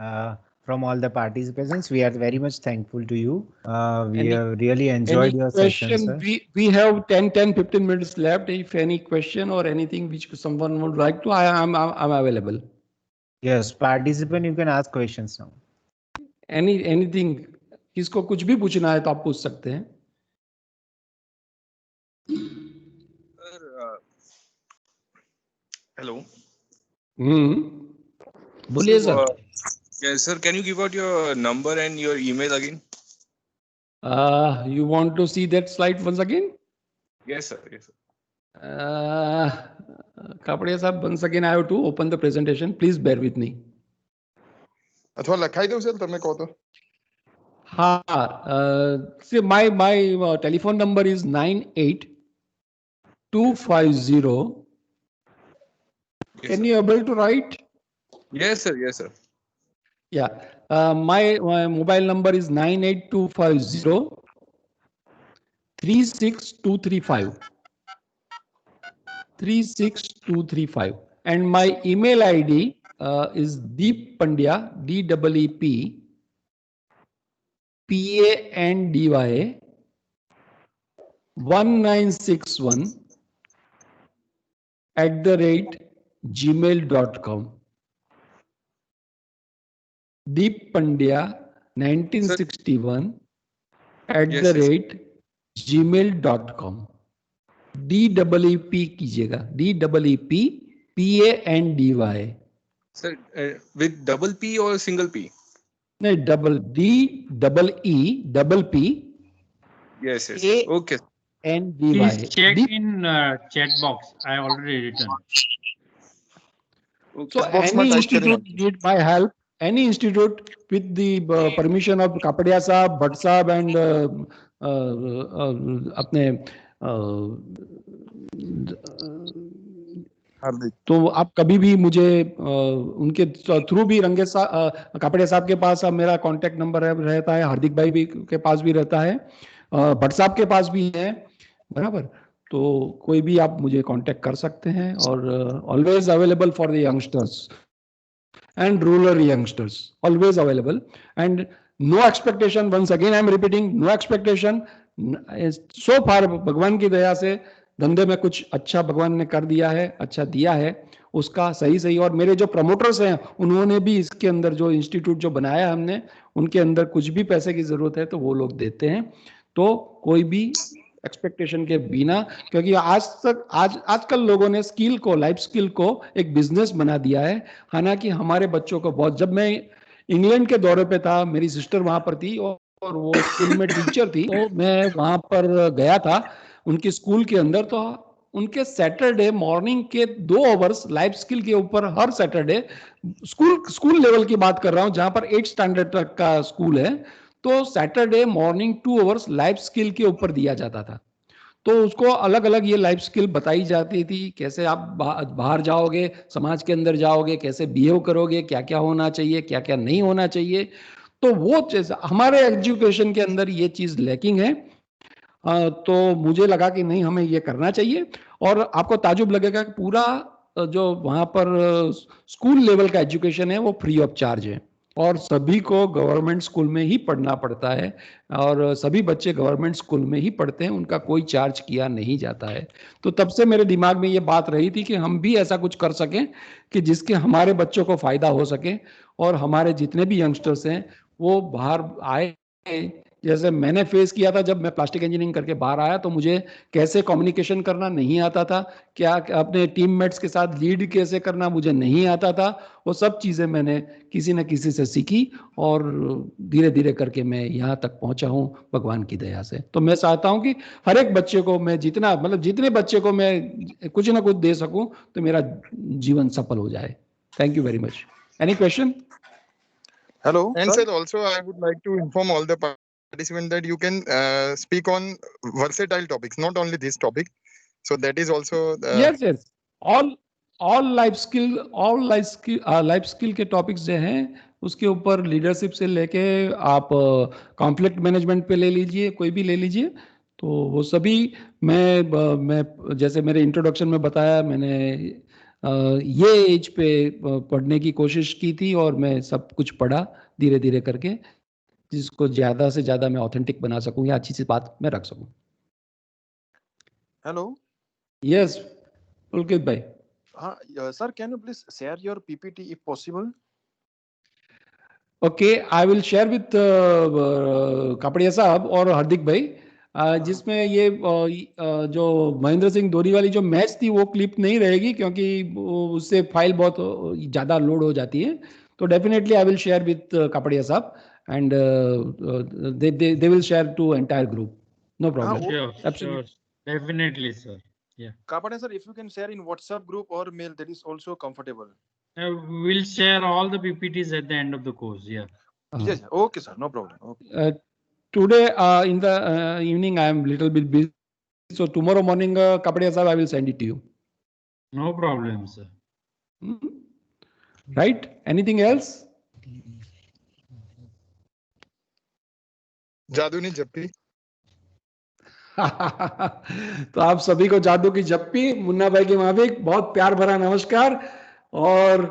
from all the participants. We are very much thankful to you. We have really enjoyed your session, sir. We have 10-15 minutes left. If any question or anything which someone would like to, I'm available. Yes, participant, you can ask questions now. Anything, किसको कुछ भी पूछना है तो आप पूछ सकते हैं। Hello. बोलिए sir. Yes, sir. Can you give out your number and your email again? You want to see that slide once again? Yes, sir. Yes, sir. Kapadia sahab, once again I have to open the presentation. Please bear with me. अथवा लखाई दो sir, તમે કહો તો। See, my telephone number is 98-250. Can you able to write? Yes, sir. Yes, sir. Yeah. My mobile number is 98-250 36235. 36235. And my email ID is Deep Pandya, DEEP PANDY 1961 @gmail.com. Deep Pandya 1961 @gmail.com. DEEP कीजिएगा, DEEP PANDY. Sir, with double P or single P? नहीं, DEEP Yes, yes. A- Okay. NDY. Please check Deep- in chat box. I already written. So box में any type institute करेंगे। need my help, any institute with the permission of Kapadia Saab, Bhatt Saab and अपने हार्दिक, तो आप कभी भी मुझे उनके through भी कापड़िया साहब के पास अब मेरा कांटेक्ट नंबर रहता है, हार्दिक भाई भी के पास भी रहता है, भट्ट साहब के पास भी है, बराबर। तो कोई भी आप मुझे कांटेक्ट कर सकते हैं और always available for the youngsters and rural youngsters, always available and no expectation. Once again I am repeating, no expectation. So far भगवान की दया से धंधे में कुछ अच्छा भगवान ने कर दिया है, अच्छा दिया है उसका सही और मेरे जो प्रमोटर्स हैं उन्होंने भी इसके अंदर जो इंस्टीट्यूट जो बनाया हमने उनके अंदर कुछ भी पैसे की जरूरत है तो वो लोग देते हैं। तो कोई भी एक्सपेक्टेशन के बिना, क्योंकि आजकल लोगों ने स्किल को, लाइफ स्किल को एक बिजनेस बना दिया है। हालांकि हमारे बच्चों को बहुत, जब मैं इंग्लैंड के दौरे पे था, मेरी सिस्टर वहां पर थी और वो स्कूल में टीचर थी, तो मैं वहां पर गया था उनकी स्कूल के अंदर। तो उनके सैटरडे मॉर्निंग के 2 आवर्स लाइफ स्किल के ऊपर हर सैटरडे, स्कूल लेवल की बात कर रहा हूं जहां पर 8 स्टैंडर्ड तक का स्कूल है, तो Saturday morning 2 hours life skill के ऊपर दिया जाता था। तो उसको अलग अलग ये लाइफ स्किल बताई जाती थी, कैसे आप बाहर जाओगे, समाज के अंदर जाओगे, कैसे बिहेव करोगे, क्या क्या होना चाहिए, क्या क्या नहीं होना चाहिए। तो वो चीज हमारे एजुकेशन के अंदर ये चीज लैकिंग है। तो मुझे लगा कि नहीं, हमें ये करना चाहिए। और आपको ताजुब लगेगा कि पूरा जो वहां पर स्कूल लेवल का एजुकेशन है वो फ्री ऑफ चार्ज है और सभी को गवर्नमेंट स्कूल में ही पढ़ना पड़ता है और सभी बच्चे गवर्नमेंट स्कूल में ही पढ़ते हैं, उनका कोई चार्ज किया नहीं जाता है। तो तब से मेरे दिमाग में ये बात रही थी कि हम भी ऐसा कुछ कर सकें कि जिसके हमारे बच्चों को फायदा हो सके और हमारे जितने भी यंगस्टर्स हैं वो बाहर आए। जैसे मैंने फेस किया था जब मैं प्लास्टिक इंजीनियरिंग करके बाहर आया, तो मुझे कैसे कम्युनिकेशन करना नहीं आता था, क्या अपने टीममेट्स के साथ लीड कैसे करना मुझे नहीं आता था। वो सब चीजें मैंने किसी न किसी से सीखी और धीरे धीरे करके मैं यहाँ तक पहुंचा हूँ भगवान की दया से। तो मैं चाहता हूँ कि हर एक बच्चे को मैं जितने बच्चे को मैं कुछ ना कुछ दे सकूं तो मेरा जीवन सफल हो जाए। Thank you very much. Any question? Hello. And sir, also I would like to inform all the participants that you can speak on versatile topics, not only this topic. So that is also yes. all life skill के topics जो हैं उसके ऊपर leadership से लेके आप conflict management पे ले लीजिए, कोई भी ले लीजिए, तो वो सभी मैं जैसे मेरे इंट्रोडक्शन में बताया, मैंने ये एज पे पढ़ने की कोशिश की थी और मैं सब कुछ पढ़ा धीरे धीरे करके, जिसको ज्यादा से ज्यादा मैं ऑथेंटिक बना सकूं या अच्छी सी बात मैं रख सकूं। हेलो। यस पुलकित भाई। हाँ sir, can you please share your PPT if possible? Okay, I will share with Kapadia साहब और हार्दिक भाई, जिसमें ये जो महेंद्र सिंह धोनी वाली जो मैच थी वो क्लिप नहीं रहेगी क्योंकि उससे फाइल बहुत ज्यादा लोड हो जाती है। तो definitely I will share with Kapadia साहब and they will share to entire group, no problem. Sure, Absolutely. sure, definitely, sir. Yeah. Kapadia sir, if you can share in WhatsApp group or mail, that is also comfortable. We'll share all the PPTs at the end of the course. Yeah. Yes, okay sir, no problem. Okay. Today in the evening I am little bit busy, so tomorrow morning Kapadia sir I will send it to you. No problem, sir. Right? Anything else? जादू नहीं जप्पी। तो आप सभी को जादू की जप्पी, मुन्ना भाई के माफिक बहुत प्यार भरा नमस्कार और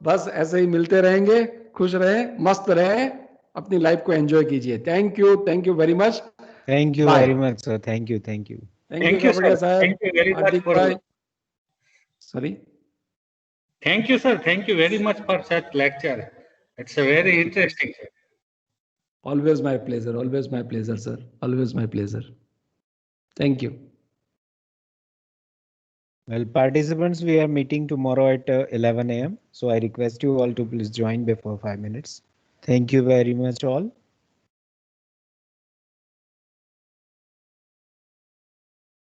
बस ऐसे ही मिलते रहेंगे, खुश रहें, मस्त रहें, अपनी लाइफ को एंजॉय कीजिए। Thank you very much. Thank you Bye. very much, sir. Thank you. Thank you. Thank you, Kapadia sir. साहब, Thank you very much Hardik for. भाई, sorry, Thank you, sir. Thank you very much for such lecture. It's a very interesting, sir. always my pleasure, sir. Always my pleasure. Thank you. Well, participants, we are meeting tomorrow at 11 a.m. So I request you all to please join before 5 minutes. Thank you very much all.